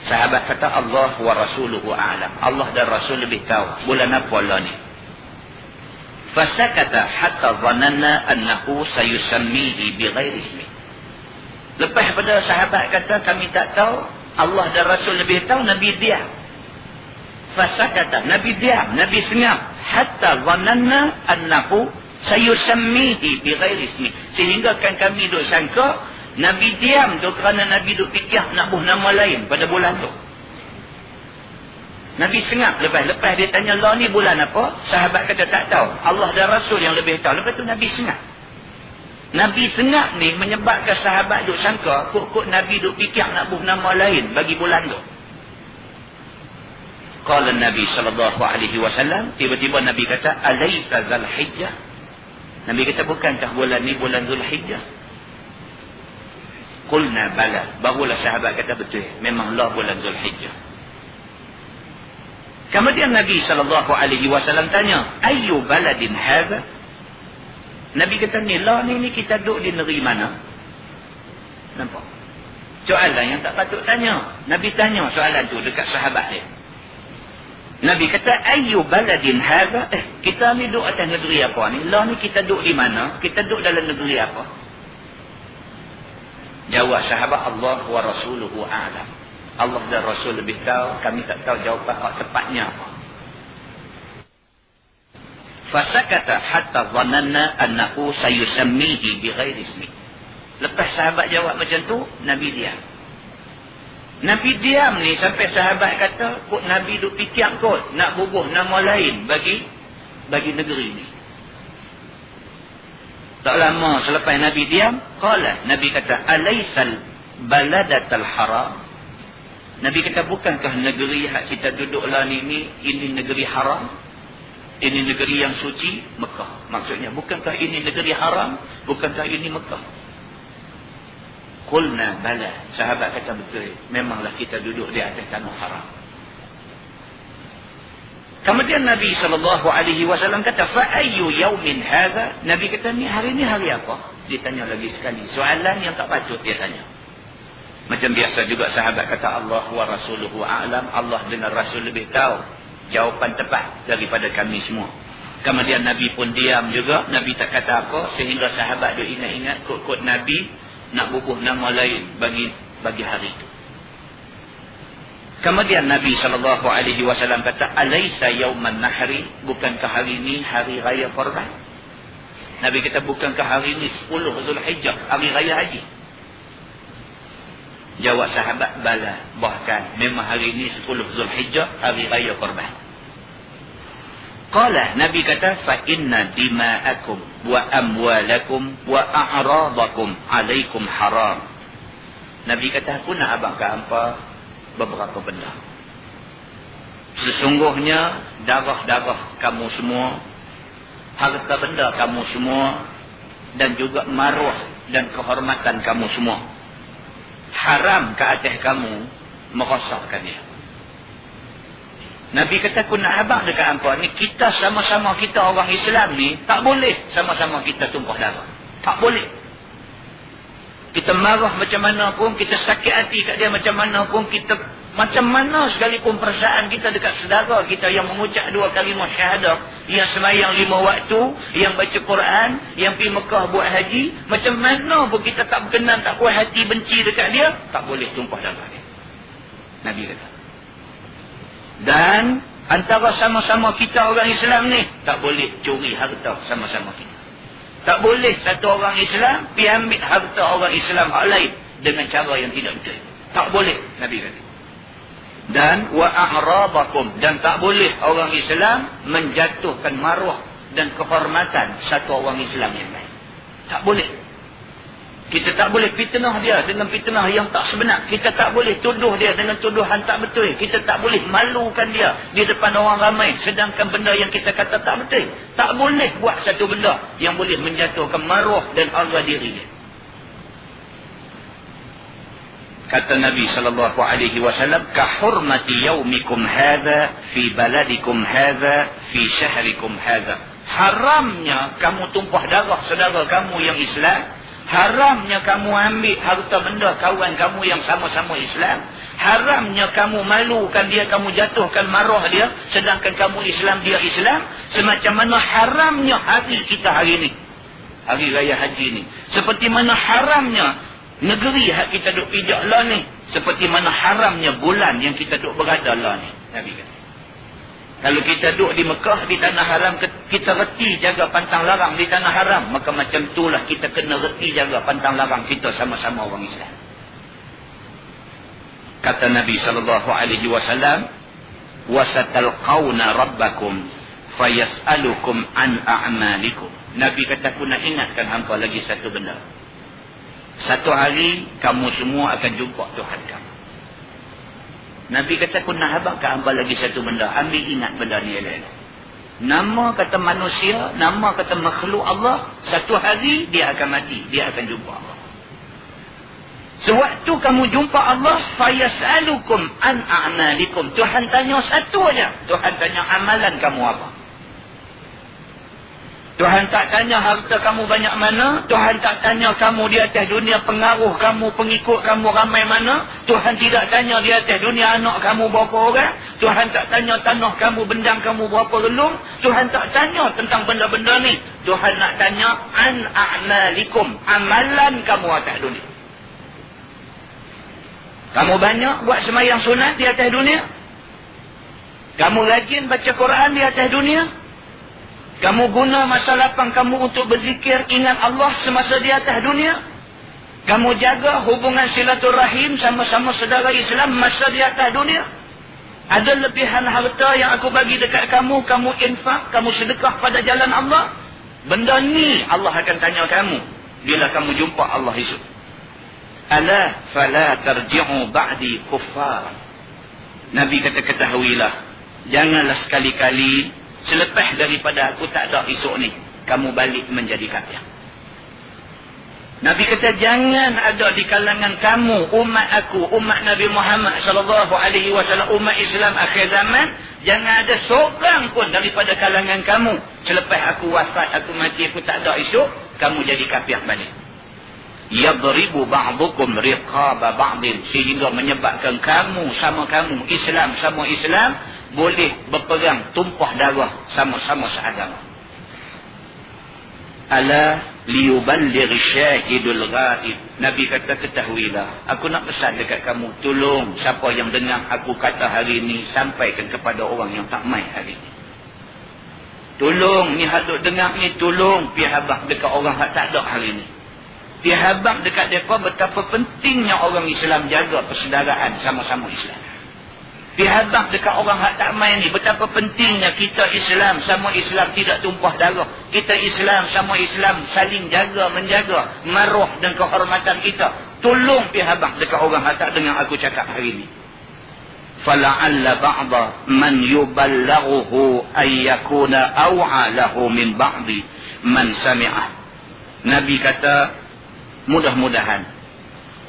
Speaker 1: Sahabat kata, Allah wa rasuluhu a'lam. Allah dan Rasul lebih tahu. Bulan apa Allah ni? Fasakata hatta dhananna annahu sayusammihi bighairi ismi. Lepas pada sahabat kata, kami tak tahu, Allah dan Rasul lebih tahu, Nabi diam. Fasakata, Nabi diam, Nabi senyap. Hatta dhananna annahu sayusammihi bighairi ismi. Sehingga kan kami duk sangka Nabi diam tu kerana Nabi duk fikir nak buh nama lain pada bulan tu. Nabi sengap lepas dia tanya, lah ni bulan apa? Sahabat kata tak tahu. Allah dan Rasul yang lebih tahu. Lepas tu Nabi sengap. Nabi sengap ni menyebabkan sahabat duk sangka kok Nabi duk fikir nak buh nama lain bagi bulan tu. Qala Nabi SAW, tiba-tiba Nabi kata, Alaysa Zulhijjah? Nabi kata, bukankah bulan ni bulan Zulhijjah? Qulna bala. Barulah sahabat kata, betul, memanglah bulan Zulhijjah. Kemudian Nabi SAW tanya, Ayyu baladin hadha? Nabi kata ni, lah ni kita duduk di negeri mana? Nampak? Soalan yang tak patut tanya. Nabi tanya soalan tu dekat sahabat dia. Nabi kata, ayyu baladin hadha? Kita ni duduk atas negeri apa ni? Lah ni kita duduk di mana? Kita duduk dalam negeri apa? Jawab sahabat, Allah wa rasuluhu a'lam. Allah dan Rasul lebih tahu, kami tak tahu jawapan tepatnya apa. Fasakata hatta dhananna annahu sayusammihi bighairi ismi. Lepas sahabat jawab macam tu, Nabi diam. Nabi diam ni sampai sahabat kata, kok Nabi duk fikir kot nak bubuh nama lain bagi negeri ni. Tak lama selepas Nabi diam, qala, Nabi kata, alaysal baladatal haram? Nabi kata, bukankah negeri yang kita duduk lah ni ini negeri haram? Ini negeri yang suci, Mekah. Maksudnya, bukankah ini negeri haram? Bukankah ini Mekah? Qulna bala. Sahabat kata, betul. Memanglah kita duduk di atas tanah haram. Kemudian Nabi SAW kata, fa'ayyu yawmin hadha? Nabi kata, ni hari ni hari apa? Ditanya lagi sekali. Soalan yang tak patut dia tanya. Macam biasa juga sahabat kata, Allah wa rasuluhu a'lam. Allah dengan Rasul lebih tahu jawapan tepat daripada kami semua. Kemudian Nabi pun diam juga. Nabi tak kata apa. Sehingga sahabat dia ingat-ingat kod-kod Nabi nak bubuh nama lain bagi hari itu. Kemudian Nabi SAW kata, alaysa yawman nahri? Bukankah hari ini hari raya korban? Nabi kata, bukankah hari ini 10 Zulhijjah, hari raya haji? Jawab sahabat, bala. Bahkan memang hari ini 10 Zulhijjah, hari raya korban. Qala, Nabi kata, fa inna dima'akum wa amwalakum wa a'radakum alaikum haram. Nabi kata, aku nak abangkan apa beberapa benda. Sesungguhnya darah-darah kamu semua, harta benda kamu semua, dan juga maruah dan kehormatan kamu semua, haram ke atas kamu merosakkan dia. Nabi kata, aku nak abang dekat apa ni, kita sama-sama kita orang Islam ni, tak boleh sama-sama kita tumpah darah. Tak boleh. Kita marah macam mana pun, kita sakit hati kat dia macam mana pun, kita macam mana sekalipun perasaan kita dekat saudara kita yang mengucap 2 kalimah syahadah, yang sembahyang 5 waktu, yang baca Quran, yang pergi Mekah buat haji, macam mana pun kita tak berkenan, tak kuat hati, benci dekat dia, tak boleh tumpah darah dia. Nabi kata. Dan antara sama-sama kita orang Islam ni, tak boleh curi harta sama-sama kita. Tak boleh satu orang Islam pergi ambil harta orang Islam hak lain dengan cara yang tidak betul. Tak boleh, Nabi kata. Dan wa a'rabakum, dan tak boleh orang Islam menjatuhkan maruah dan kehormatan satu orang Islam yang lain. Tak boleh. Kita tak boleh fitnah dia dengan fitnah yang tak sebenar. Kita tak boleh tuduh dia dengan tuduhan tak betul. Kita tak boleh malukan dia di depan orang ramai sedangkan benda yang kita kata tak betul. Tak boleh buat satu benda yang boleh menjatuhkan maruah dan harga diri dia. Kata Nabi SAW, kahurmati yaumikum hadha fi baladikum hadha fi syahrikum hadha. Haramnya kamu tumpah darah saudara kamu yang Islam. Haramnya kamu ambil harta benda kawan kamu yang sama-sama Islam. Haramnya kamu malukan dia, kamu jatuhkan maruah dia sedangkan kamu Islam, dia Islam. Semacam mana haramnya hari kita hari ini, hari raya haji ni. Seperti mana haramnya negeri yang kita duk pijak lah ni. Seperti mana haramnya bulan yang kita duk berada lah ni. Nabi kata, kalau kita duduk di Mekah, di tanah haram, kita reti jaga pantang larang di tanah haram, maka macam itulah kita kena reti jaga pantang larang kita sama-sama orang Islam. Kata Nabi SAW, وَسَتَلْقَوْنَ رَبَّكُمْ فَيَسْأَلُكُمْ عَنْ أَعْمَالِكُمْ. Nabi kata, aku nak ingatkan hampa lagi satu benda. Satu hari, kamu semua akan jumpa Tuhan kamu. Nabi kata, aku nak habakkan hamba lagi satu benda. Ambil ingat benda ni elok. Nama kata manusia, nama kata makhluk Allah, satu hari dia akan mati, dia akan jumpa Allah. Sewaktu kamu jumpa Allah, fayas'alukum an a'malikum. Tuhan tanya satu aja. Tuhan tanya amalan kamu apa. Tuhan tak tanya harta kamu banyak mana. Tuhan tak tanya kamu di atas dunia pengaruh kamu, pengikut kamu ramai mana. Tuhan tidak tanya di atas dunia anak kamu berapa orang. Tuhan tak tanya tanah kamu, bendang kamu berapa relung. Tuhan tak tanya tentang benda-benda ni. Tuhan nak tanya an a'malikum, amalan kamu atas dunia. Kamu banyak buat sembahyang sunat di atas dunia. Kamu rajin baca Quran di atas dunia. Kamu guna masa lapang kamu untuk berzikir, ingat Allah semasa di atas dunia. Kamu jaga hubungan silaturahim sama-sama saudara Islam masa di atas dunia. Ada lebihan harta yang aku bagi dekat kamu, kamu infak, kamu sedekah pada jalan Allah. Benda ni Allah akan tanya kamu bila kamu jumpa Allah esok. Ala fala tarji'u ba'di kuffar. Nabi kata, ketahuilah, janganlah sekali-kali selepas daripada aku tak ada esok ni, kamu balik menjadi kafir. Nabi kata, jangan ada di kalangan kamu, umat aku, umat Nabi Muhammad SAW, umat Islam akhir zaman, jangan ada seorang pun daripada kalangan kamu, selepas aku wafat, aku mati, aku tak ada esok, kamu jadi kafir balik. Yadribu ba'dukum riqaba ba'din, sehingga menyebabkan kamu sama kamu, Islam sama Islam, boleh berperang tumpah darah sama-sama seagama. Ala liyuballigh syahidul ghaib. Nabi kata, ketahuilah, aku nak pesan dekat kamu, tolong siapa yang dengar aku kata hari ini, sampaikan kepada orang yang tak mai hari ini. Tolong ni hak duk dengar ni, tolong pi habaq dekat orang hak tak ada hari ini. Pi habaq dekat depa betapa pentingnya orang Islam jaga persaudaraan sama-sama Islam. Dihabaq dekat orang hak tak main ni, betapa pentingnya kita Islam sama Islam tidak tumpah darah. Kita Islam sama Islam saling jaga, menjaga maruah dan kehormatan kita. Tolong dihabaq dekat orang hak tak dengar aku cakap hari ni. Fala'alla ba'da man yuballaghuhu ayyakuna aw'a lahu min ba'di man sami'ah. Nabi kata, mudah-mudahan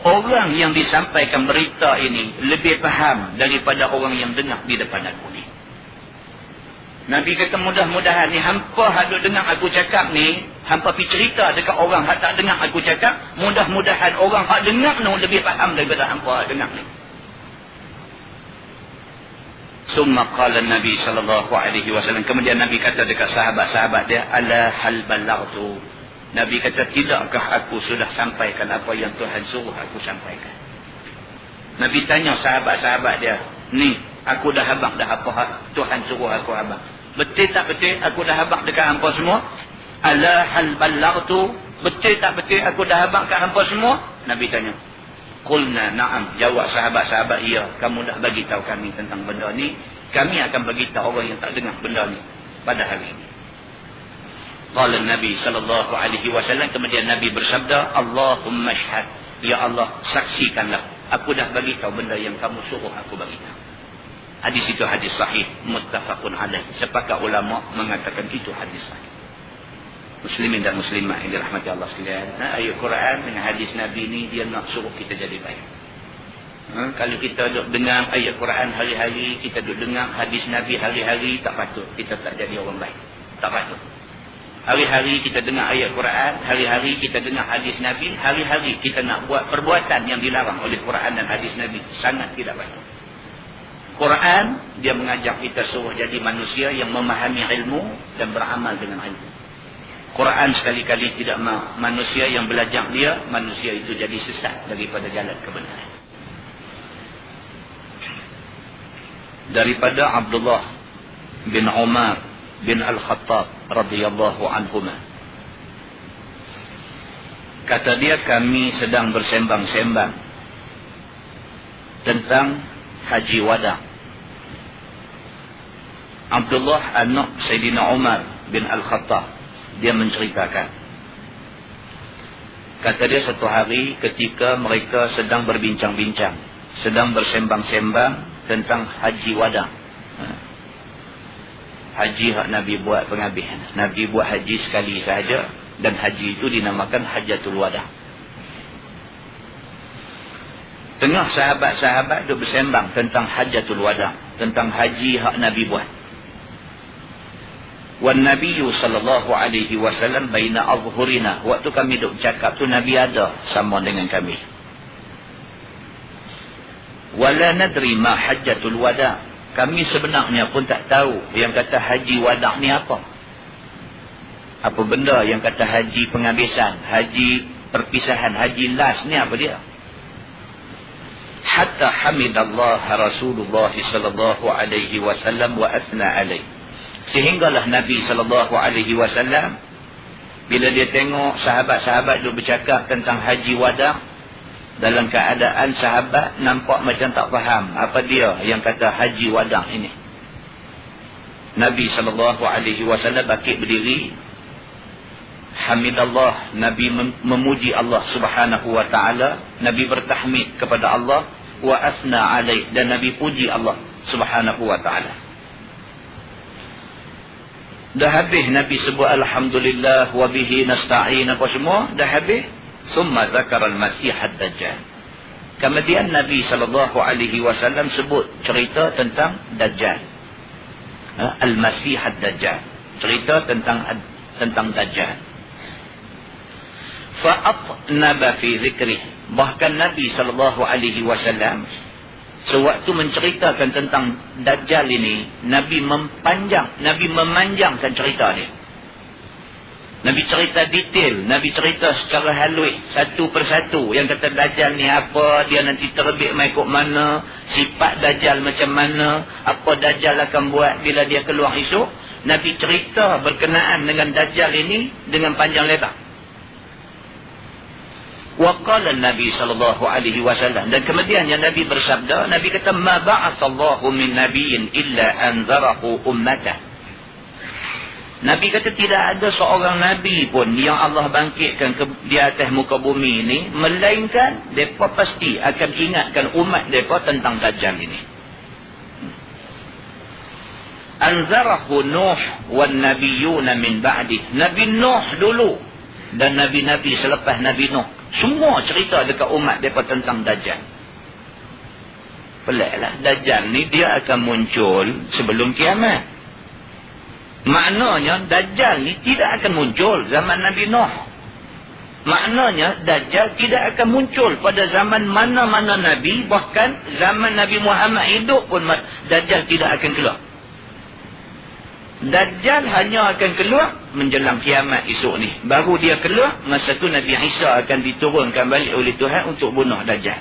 Speaker 1: orang yang disampaikan berita ini lebih faham daripada orang yang dengar di depan aku ni. Nabi kata, mudah-mudahan ni hampa hadut dengar aku cakap ni, hampa pergi cerita dekat orang hak tak dengar aku cakap, mudah-mudahan orang hak dengar ni lebih faham daripada hampa dengar ni. Summa qala Nabi sallallahu alaihi wasallam, kemudian Nabi kata dekat sahabat-sahabat dia, ala hal ballaghtu. Nabi kata, tidakkah aku sudah sampaikan apa yang Tuhan suruh aku sampaikan? Nabi tanya sahabat-sahabat dia, ni aku dah habaq dah apa Tuhan suruh aku habaq. Betul tak betul aku dah habaq dekat hampa semua? Ala hal ballaghtu, betul tak betul aku dah habaq kat hampa semua? Nabi tanya. Qulna na'am, jawab sahabat-sahabat, ya, kamu dah bagi tahu kami tentang benda ni, kami akan bagi tahu orang yang tak dengar benda ni pada hari ini. Qala Nabi sallallahu alaihi wasallam, kemudian Nabi bersabda, Allahumma syhad, ya Allah saksikanlah, aku dah bagi tahu benda yang kamu suruh aku bagi tahu. Hadis itu hadis sahih, muttafaqun alaih. Sepakat ulama mengatakan itu hadis sahih. Muslimin dan muslimat yang dirahmati Allah sekalian, ayat Quran dengan hadis Nabi ni dia nak suruh kita jadi baik. Kalau kita duk dengar ayat Quran hari-hari, kita duk dengar hadis Nabi hari-hari, tak patut kita tak jadi orang baik. Tak patut. Hari-hari kita dengar ayat Quran, hari-hari kita dengar hadis Nabi, hari-hari kita nak buat perbuatan yang dilarang oleh Quran dan hadis Nabi. Sangat tidak baik. Quran, dia mengajak kita suruh jadi manusia yang memahami ilmu dan beramal dengan ilmu. Quran sekali-kali tidak mahu manusia yang belajar dia, manusia itu jadi sesat daripada jalan kebenaran. Daripada Abdullah bin Umar bin Al-Khattab radhiyallahu anhuma, kata dia, kami sedang bersembang-sembang tentang haji wada. Abdullah anak Sayyidina Umar bin Al-Khattab, dia menceritakan, kata dia, satu hari ketika mereka sedang berbincang-bincang, sedang bersembang-sembang tentang haji wada. Haji hak Nabi buat penghabis. Nabi buat haji sekali sahaja, dan haji itu dinamakan Hajatul Wada. Tengah sahabat-sahabat duk bersembang tentang Hajatul Wada, tentang haji hak Nabi buat. Wan Nabiyyu sallallahu alaihi wasallam baina azhurina. Waktu kami duk cakap tu Nabi ada sama dengan kami. Wala nadri ma hajjatul wada. Kami sebenarnya pun tak tahu yang kata haji wada ni apa. Apa benda yang kata haji penghabisan, haji perpisahan, haji last ni apa dia? Hatta hamidallah Rasulullah sallallahu alaihi wasallam wa asna alaihi. Sehinggalah Nabi sallallahu alaihi wasallam bila dia tengok sahabat-sahabat duk bercakap tentang haji wada, dalam keadaan sahabat nampak macam tak faham apa dia yang kata haji wada ini. Nabi sallallahu alaihi wasallam bangkit berdiri, hamidallah, Nabi memuji Allah Subhanahu wa taala, Nabi bertahmid kepada Allah, wa asna alaih, dan Nabi puji Allah Subhanahu wa taala. Dah habis Nabi sebut alhamdulillah wa bihi nasta'in apa semua, dah habis. Summa zakara al-masih ad-dajjal. Kemudian Nabi sallallahu alaihi wasallam sebut cerita tentang Dajjal. Al-Masih ad-Dajjal. Cerita tentang Dajjal. Fa'atnaba fi zikrih. Bahkan Nabi sallallahu alaihi wasallam sewaktu menceritakan tentang Dajjal ini, Nabi memanjangkan cerita dia. Nabi cerita detail, Nabi cerita secara halus, satu persatu. Yang kata Dajjal ni apa, dia nanti terbit mengikut mana, sifat Dajjal macam mana, apa Dajjal akan buat bila dia keluar esok. Nabi cerita berkenaan dengan Dajjal ini dengan panjang lebar. Wa qala Nabi sallallahu alaihi wasallam, dan kemudian yang Nabi bersabda, Nabi kata ma ba'atsallahu min nabiyyin illa anzarahu ummatah. Nabi kata tidak ada seorang Nabi pun yang Allah bangkitkan di atas muka bumi ini, melainkan mereka pasti akan ingatkan umat mereka tentang Dajjal ini. Anzarahu Nuh wan nabiyyuna min ba'di. Nabi Nuh dulu dan Nabi-Nabi selepas Nabi Nuh, semua cerita dekat umat mereka tentang Dajjal. Peliklah, Dajjal ni dia akan muncul sebelum kiamat. Maknanya Dajjal ni tidak akan muncul zaman Nabi Nuh. Maknanya Dajjal tidak akan muncul pada zaman mana-mana Nabi. Bahkan zaman Nabi Muhammad hidup pun Dajjal tidak akan keluar. Dajjal hanya akan keluar menjelang kiamat esok ni. Baru dia keluar, masa tu Nabi Isa akan diturunkan balik oleh Tuhan untuk bunuh Dajjal.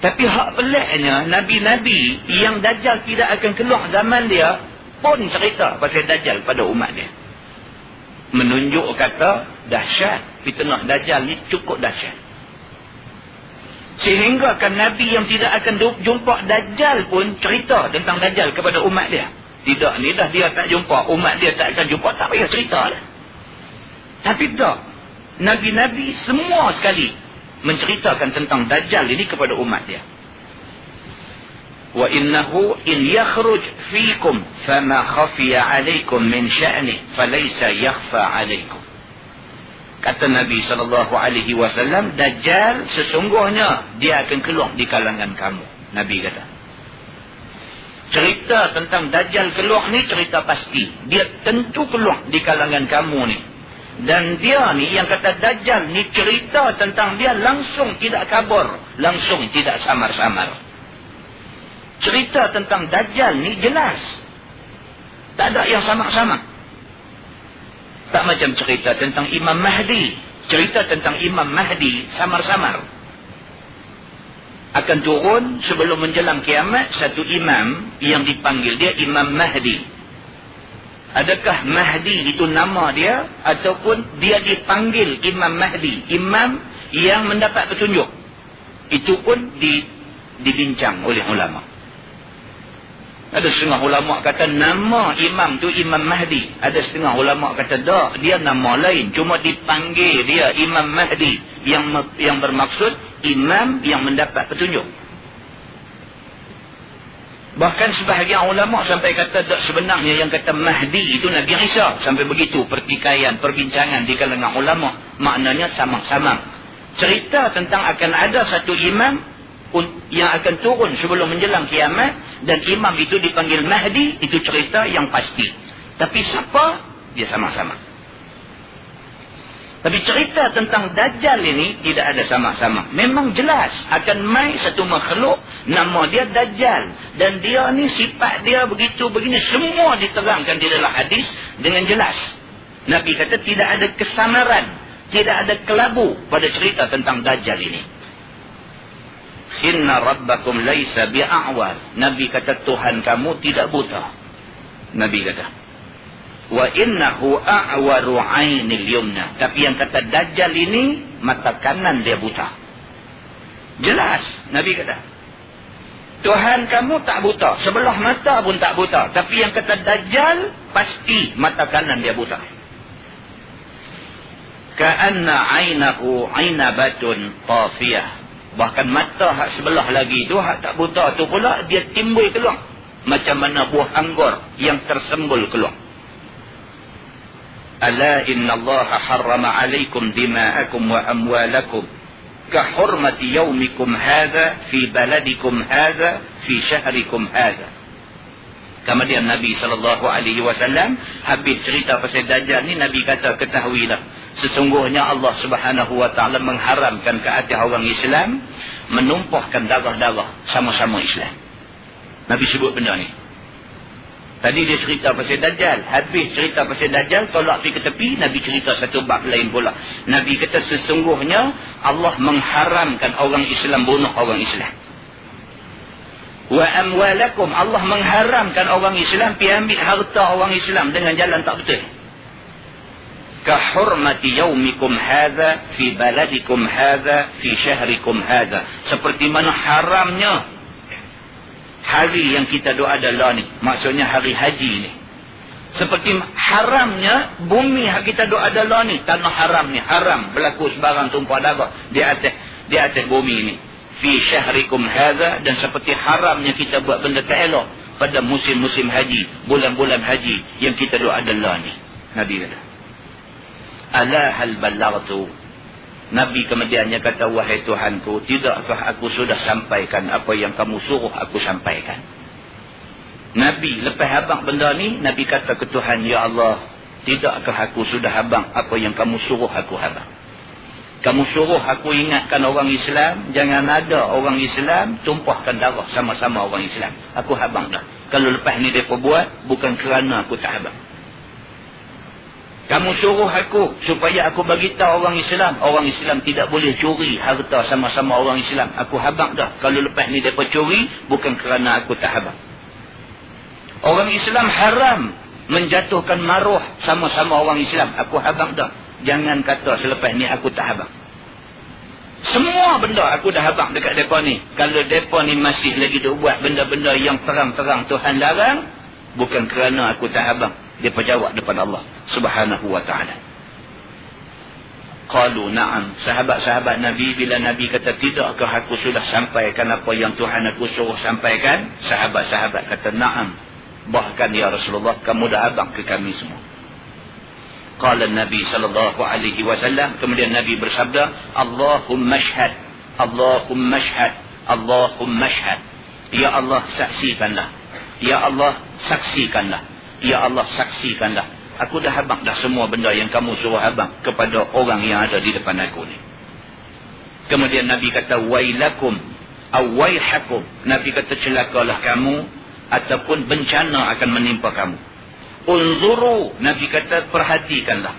Speaker 1: Tapi hak peliknya, Nabi-Nabi yang Dajjal tidak akan keluar zaman dia pun cerita pasal Dajjal pada umat dia. Menunjuk kata dahsyat, fitnah Dajjal ni cukup dahsyat. Sehingga kan Nabi yang tidak akan jumpa Dajjal pun cerita tentang Dajjal kepada umat dia. Tidak ni dah dia tak jumpa, umat dia tak akan jumpa, tak payah cerita lah. Tapi tak, Nabi-Nabi semua sekali menceritakan tentang Dajjal ini kepada umat dia. Wa innahu in yakhruj fiikum fama khafiya 'alaykum min sya'ni falaysa yakhfa 'alaykum. Kata Nabi sallallahu alaihi wasallam, Dajjal sesungguhnya dia akan keluar di kalangan kamu. Nabi kata. Cerita tentang Dajjal keluar ni cerita pasti. Dia tentu keluar di kalangan kamu ni. Dan dia ni yang kata Dajjal ni cerita tentang dia langsung tidak kabur, langsung tidak samar-samar. Cerita tentang Dajjal ni jelas. Tak ada yang sama-sama. Tak macam cerita tentang Imam Mahdi. Cerita tentang Imam Mahdi samar-samar. Akan turun sebelum menjelang kiamat satu imam yang dipanggil dia Imam Mahdi. Adakah Mahdi itu nama dia ataupun dia dipanggil Imam Mahdi, imam yang mendapat petunjuk? Itu pun dibincang oleh ulama. Ada setengah ulama kata nama imam tu Imam Mahdi. Ada setengah ulama kata tak, dia nama lain, cuma dipanggil dia Imam Mahdi, yang bermaksud imam yang mendapat petunjuk. Bahkan sebahagian ulama sampai kata tak, sebenarnya yang kata Mahdi itu Nabi Isa. Sampai begitu pertikaian, perbincangan di kalangan ulama. Maknanya sama-sama. Cerita tentang akan ada satu imam yang akan turun sebelum menjelang kiamat, dan imam itu dipanggil Mahdi, itu cerita yang pasti. Tapi siapa? Dia sama-sama. Tapi cerita tentang Dajjal ini tidak ada sama-sama. Memang jelas akan mai satu makhluk nama dia Dajjal. Dan dia ni sifat dia begitu begini. Semua diterangkan di dalam hadis dengan jelas. Nabi kata tidak ada kesamaran. Tidak ada kelabu pada cerita tentang Dajjal ini. Inna rabbakum laysa bi'a'war. Nabi kata Tuhan kamu tidak buta. Nabi kata. Wa innahu a'waru 'ainil yumna. Tapi yang kata Dajjal ini mata kanan dia buta. Jelas Nabi kata. Tuhan kamu tak buta, sebelah mata pun tak buta. Tapi yang kata Dajjal pasti mata kanan dia buta. Ka'anna 'ainahu 'ainabatun tafiyah. Bahkan mata hak sebelah lagi tu hak tak buta tu pula dia timbul keluar macam mana buah anggur yang tersembul keluar. Ala inna Allah harrama alaikum dima'akum wa amwalakum ka hurmati yaumikum hadha fi baladikum hadha fi syahrikum hadha. Kemudian Nabi SAW habis cerita pasal Dajjal ni, Nabi kata ketahuilah sesungguhnya Allah Subhanahu wa taala mengharamkan ke atas orang Islam menumpahkan darah-darah sama-sama Islam. Nabi sebut benda ni. Tadi dia cerita pasal Dajjal. Habis cerita pasal Dajjal, tolak pergi ke tepi, Nabi cerita satu bab lain pula. Nabi kata sesungguhnya Allah mengharamkan orang Islam bunuh orang Islam. Wa amwalakum, Allah mengharamkan orang Islam pergi ambil harta orang Islam dengan jalan tak betul. Ka hurmati yaumikum hadha fi baladikum hadha fi syahrikum hadha. Seperti mana haramnya hari yang kita doa adalah ni, maksudnya hari haji ni. Seperti haramnya bumi yang kita doa adalah ni, tanah haram ni, haram berlaku sebarang tumpah darah di atas bumi ni. Fi syahrikum hadha, dan seperti haramnya kita buat benda tak elok pada musim-musim haji, bulan-bulan haji yang kita doa adalah ni. Nabi kata, ala hal ballaghtu. Nabi kemudiannya kata, wahai Tuhanku, tidakkah aku sudah sampaikan apa yang kamu suruh aku sampaikan? Nabi lepas habang benda ni, Nabi kata ke Tuhan, ya Allah, tidakkah aku sudah habang apa yang kamu suruh aku habang? Kamu suruh aku ingatkan orang Islam, jangan ada orang Islam tumpahkan darah sama-sama orang Islam. Aku habang dah. Kalau lepas ni mereka buat, bukan kerana aku tak habang. Kamu suruh aku supaya aku bagi tahu orang Islam tidak boleh curi harta sama-sama orang Islam. Aku habaq dah. Kalau lepas ni mereka curi, bukan kerana aku tak habaq. Orang Islam haram menjatuhkan maruh sama-sama orang Islam. Aku habaq dah. Jangan kata selepas ni aku tak habaq. Semua benda aku dah habaq dekat mereka ni. Kalau mereka ni masih lagi duk buat benda-benda yang terang-terang Tuhan larang, bukan kerana aku tak habaq. Dia jawab depan Allah Subhanahu wa ta'ala. Qalu na'am. Sahabat-sahabat Nabi, bila Nabi kata tidakkah aku sudah sampaikan apa yang Tuhan aku suruh sampaikan, sahabat-sahabat kata na'am. Bahkan ya Rasulullah, kamu dah abang ke kami semua. Qala Nabi sallallahu alaihi wasallam, kemudian Nabi bersabda, Allahumma shahad, Allahumma shahad, Allahumma shahad. Ya Allah, saksikanlah. Ya Allah, saksikanlah. Ya Allah, saksikanlah. Aku dah habaq dah semua benda yang kamu suruh habaq kepada orang yang ada di depan aku ni. Kemudian Nabi kata, wailakum, awaihakum. Nabi kata, celakalah kamu, ataupun bencana akan menimpa kamu. Unzuru, Nabi kata, perhatikanlah.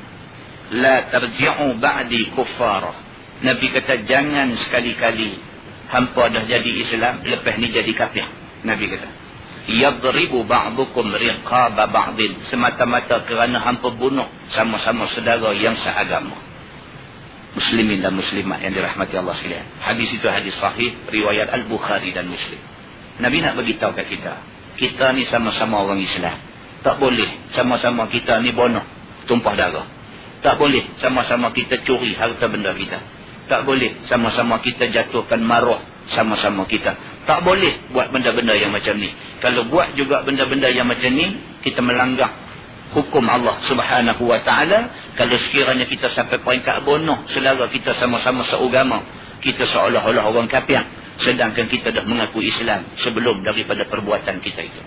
Speaker 1: La tarji'u ba'di kuffara. Nabi kata, jangan sekali-kali hampa dah jadi Islam, lepas ni jadi kafir. Nabi kata, yadribu ba'dukum riqaba ba'din, semata-mata kerana hampa bunuh sama-sama saudara yang seagama. Muslimin dan muslimat yang dirahmati Allah sekalian. Hadis itu hadis sahih riwayat Al-Bukhari dan Muslim. Nabi nak bagi tahu kat kita ni sama-sama orang Islam. Tak boleh sama-sama kita ni bunuh, tumpah darah. Tak boleh sama-sama kita curi harta benda kita. Tak boleh sama-sama kita jatuhkan maruh sama-sama kita. Tak boleh buat benda-benda yang macam ni. Kalau buat juga benda-benda yang macam ni, kita melanggar hukum Allah Subhanahu wa ta'ala. Kalau sekiranya kita sampai peringkat bunuh saudara kita sama-sama seagama, kita seolah-olah orang kafir, sedangkan kita dah mengaku Islam sebelum daripada perbuatan kita itu.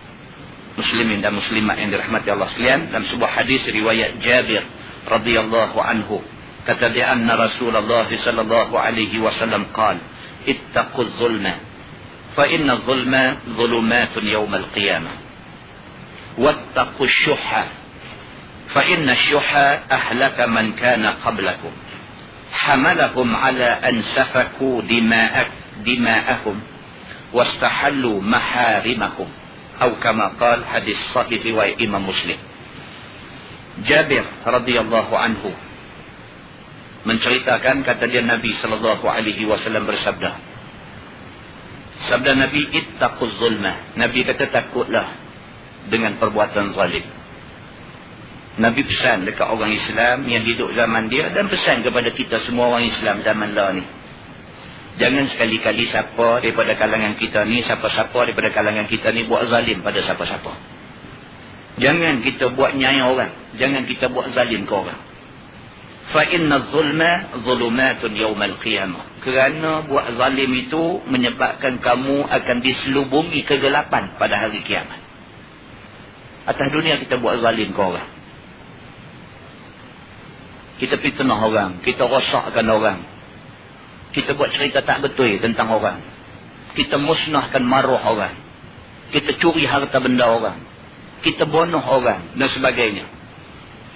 Speaker 1: Muslimin dan muslimat yang dirahmati Allah sekalian, dalam sebuah hadis riwayat Jabir radhiyallahu anhu, kata dia, anna Rasulullah sallallahu alaihi wasallam qala, ittaquz zulma fa inna zulma zulumatun yawmal qiyamah wattaqus syuhha fa inna syuhha ahlaka man kana qablakum hamalahum ala an safaku dima'ahum wastahallu maharimahum, atau kama qala, hadis sahih riwayat Imam Muslim. Jabir radhiyallahu anhu menceritakan, kata dia, Nabi sallallahu alaihi wasallam bersabda, sabda Nabi, ittaquz zulma. Nabi kata, takutlah dengan perbuatan zalim. Nabi pesan dekat orang Islam yang hidup zaman dia, dan pesan kepada kita semua orang Islam zaman lah ni, jangan sekali-kali siapa daripada kalangan kita ni, siapa-siapa daripada kalangan kita ni buat zalim pada siapa-siapa. Jangan kita buat nyai orang, jangan kita buat zalim ke orang. Fa inna zulma zulumatun yawmal qiyamah. Kerana buat zalim itu menyebabkan kamu akan diselubungi kegelapan pada hari kiamat. Atas dunia kita buat zalim ke orang, kita fitnah orang, kita rosakkan orang, kita buat cerita tak betul tentang orang, kita musnahkan maruah orang, kita curi harta benda orang, kita bunuh orang dan sebagainya.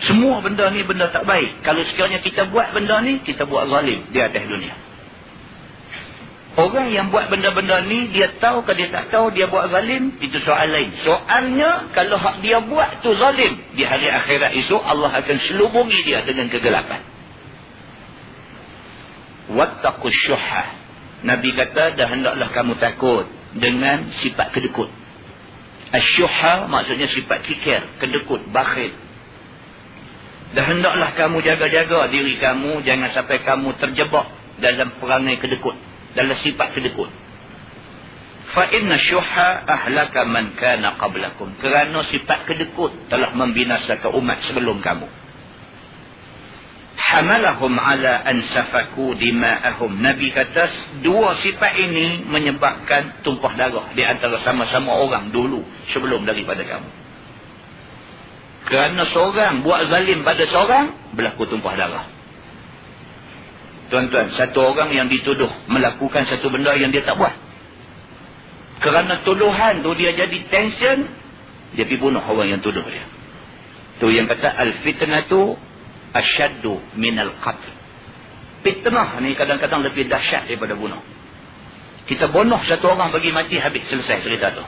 Speaker 1: Semua benda ni benda tak baik. Kalau sekiranya kita buat benda ni, kita buat zalim di atas dunia. Orang yang buat benda-benda ni, dia tahu ke dia tak tahu dia buat zalim, itu soal lain. Soalnya, kalau hak dia buat tu zalim, di hari akhirat esok Allah akan selubungi dia dengan kegelapan. Wattaqus syuhha. Nabi kata, dah hendaklah kamu takut dengan sifat kedekut. Asyuhha maksudnya sifat kikir, kedekut, bakhil. Dah hendaklah kamu jaga-jaga diri kamu, jangan sampai kamu terjebak dalam perangai kedekut, dalam sifat kedekut. Fa inna syuhha ahlaka man kana qablakum. Kerana sifat kedekut telah membinasakan umat sebelum kamu. Hamalahum ala an safaku dima'ahum. Nabi kata, dua sifat ini menyebabkan tumpah darah di antara sama-sama orang dulu sebelum daripada kamu. Kerana seorang buat zalim pada seorang, berlaku tumpah darah. Tuan-tuan, satu orang yang dituduh melakukan satu benda yang dia tak buat, kerana tuduhan tu dia jadi tension, dia pergi bunuh orang yang tuduh dia. Tu yang kata al-fitnatu asyaddu minal qatl. Fitnah ni kadang-kadang lebih dahsyat daripada bunuh. Kita bunuh satu orang bagi mati, habis, selesai cerita tu.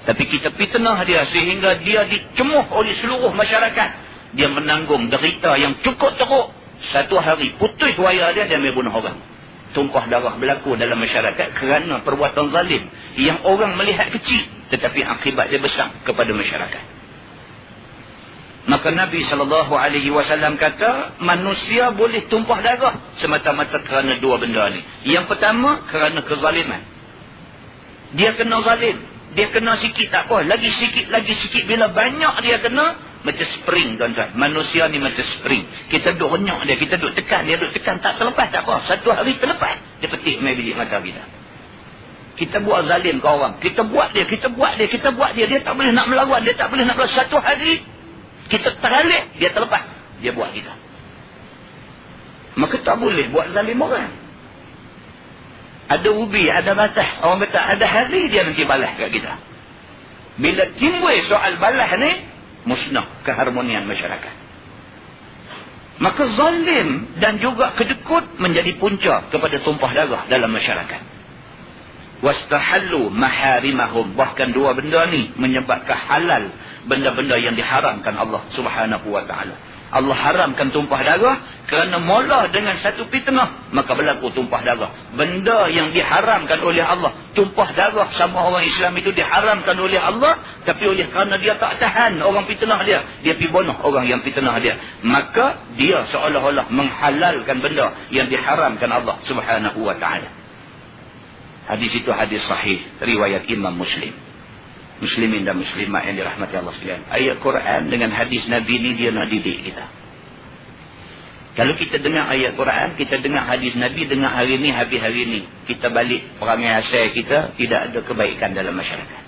Speaker 1: Tapi kita fitnah dia sehingga dia dicemuh oleh seluruh masyarakat. Dia menanggung derita yang cukup teruk. Satu hari putus wayar dia ambil bunuh orang. Tumpah darah berlaku dalam masyarakat kerana perbuatan zalim yang orang melihat kecil, tetapi akibat dia besar kepada masyarakat. Maka Nabi SAW kata, manusia boleh tumpah darah semata-mata kerana dua benda ni. Yang pertama, kerana kezaliman. Dia kena zalim, dia kena sikit tak apa, lagi sikit. Bila banyak dia kena, macam spring, tuan-tuan. Manusia ni macam spring. Kita duk renyak dia, kita duk tekan dia, tak terlepas tak apa. Satu hari terlepas, dia petik main bilik mata kita. Kita buat zalim ke orang, kita buat dia, dia tak boleh nak melawan, dia tak boleh nak melawan. Satu hari kita teralik, dia terlepas, dia buat kita. Maka tak boleh buat zalim orang. Ada ubi, ada batas. Orang kata ada hari dia nanti balas kat kita. Bila timbul soal balas ni, musnah keharmonian masyarakat. Maka zalim dan juga kedekut menjadi punca kepada tumpah darah dalam masyarakat. Wastahallu maharimahum. Bahkan dua benda ni menyebabkan halal benda-benda yang diharamkan Allah Subhanahu wa ta'ala. Allah haramkan tumpah darah kerana mula dengan satu fitnah, maka berlaku tumpah darah. Benda yang diharamkan oleh Allah, tumpah darah sama orang Islam itu diharamkan oleh Allah, tapi oleh kerana dia tak tahan orang fitnah dia, dia pergi bunuh orang yang fitnah dia. Maka dia seolah-olah menghalalkan benda yang diharamkan Allah Subhanahu wa ta'ala. Hadis itu hadis sahih, riwayat Imam Muslim. Muslimin dan muslimat yang dirahmati Allah sekalian. Ayat Quran dengan hadis Nabi ni dia nak didik kita. Kalau kita dengar ayat Quran, kita dengar hadis Nabi, dengar hari ni, habis hari ni, kita balik perangai asal kita, tidak ada kebaikan dalam masyarakat.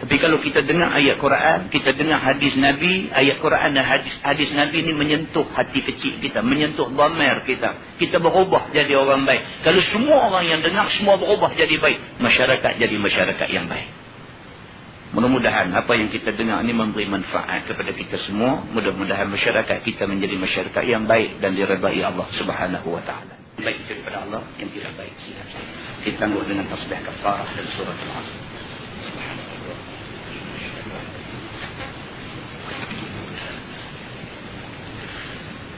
Speaker 1: Tapi kalau kita dengar ayat Quran, kita dengar hadis Nabi, ayat Quran dan hadis Nabi ni menyentuh hati kecil kita, menyentuh dhamir kita. Kita berubah jadi orang baik. Kalau semua orang yang dengar, semua berubah jadi baik, masyarakat jadi masyarakat yang baik. Mudah-mudahan apa yang kita dengar ini memberi manfaat kepada kita semua. Mudah-mudahan masyarakat kita menjadi masyarakat yang baik dan diredai Allah Subhanahu wa taala. Baik daripada Allah, yang tidak baik silap. Kita tangguh dengan tasbih kafarah dan surah Al-Asr.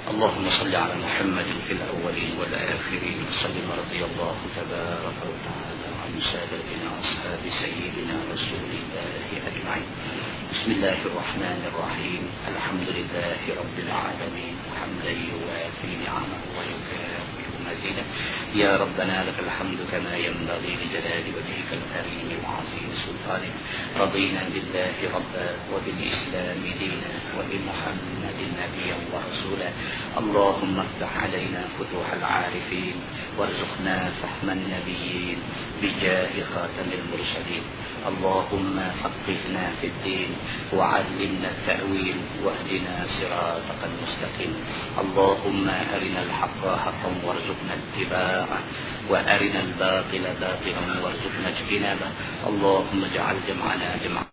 Speaker 1: اللهم صل على محمد في الأولين والآخرين وسلم رضي الله تبارك وتعالى عن سادتنا أصحاب سيدنا رسول الله أجمعين. بسم الله الرحمن الرحيم. الحمد لله رب العالمين حمدا يوافي نعمه ويكافئ مزيدا. يا ربنا لك الحمد كما ينبغي لجلال وجهك الكريم وعظيم سلطانك. رضينا بالله ربا وبالإسلام دينا وبمحمد نبيا ورسولا. اللهم افتح علينا فتوح العارفين وارزقنا فهم النبيين بجاه خاتم المرسلين. اللهم فقهنا في الدين وعلمنا التأويل واهدنا صراطك المستقيم. اللهم أرنا الحق حقا وارزقنا اتباعه وأرنا الباطل باطلا وارزقنا اجتنابه. اللهم اجعل جمعنا جمعا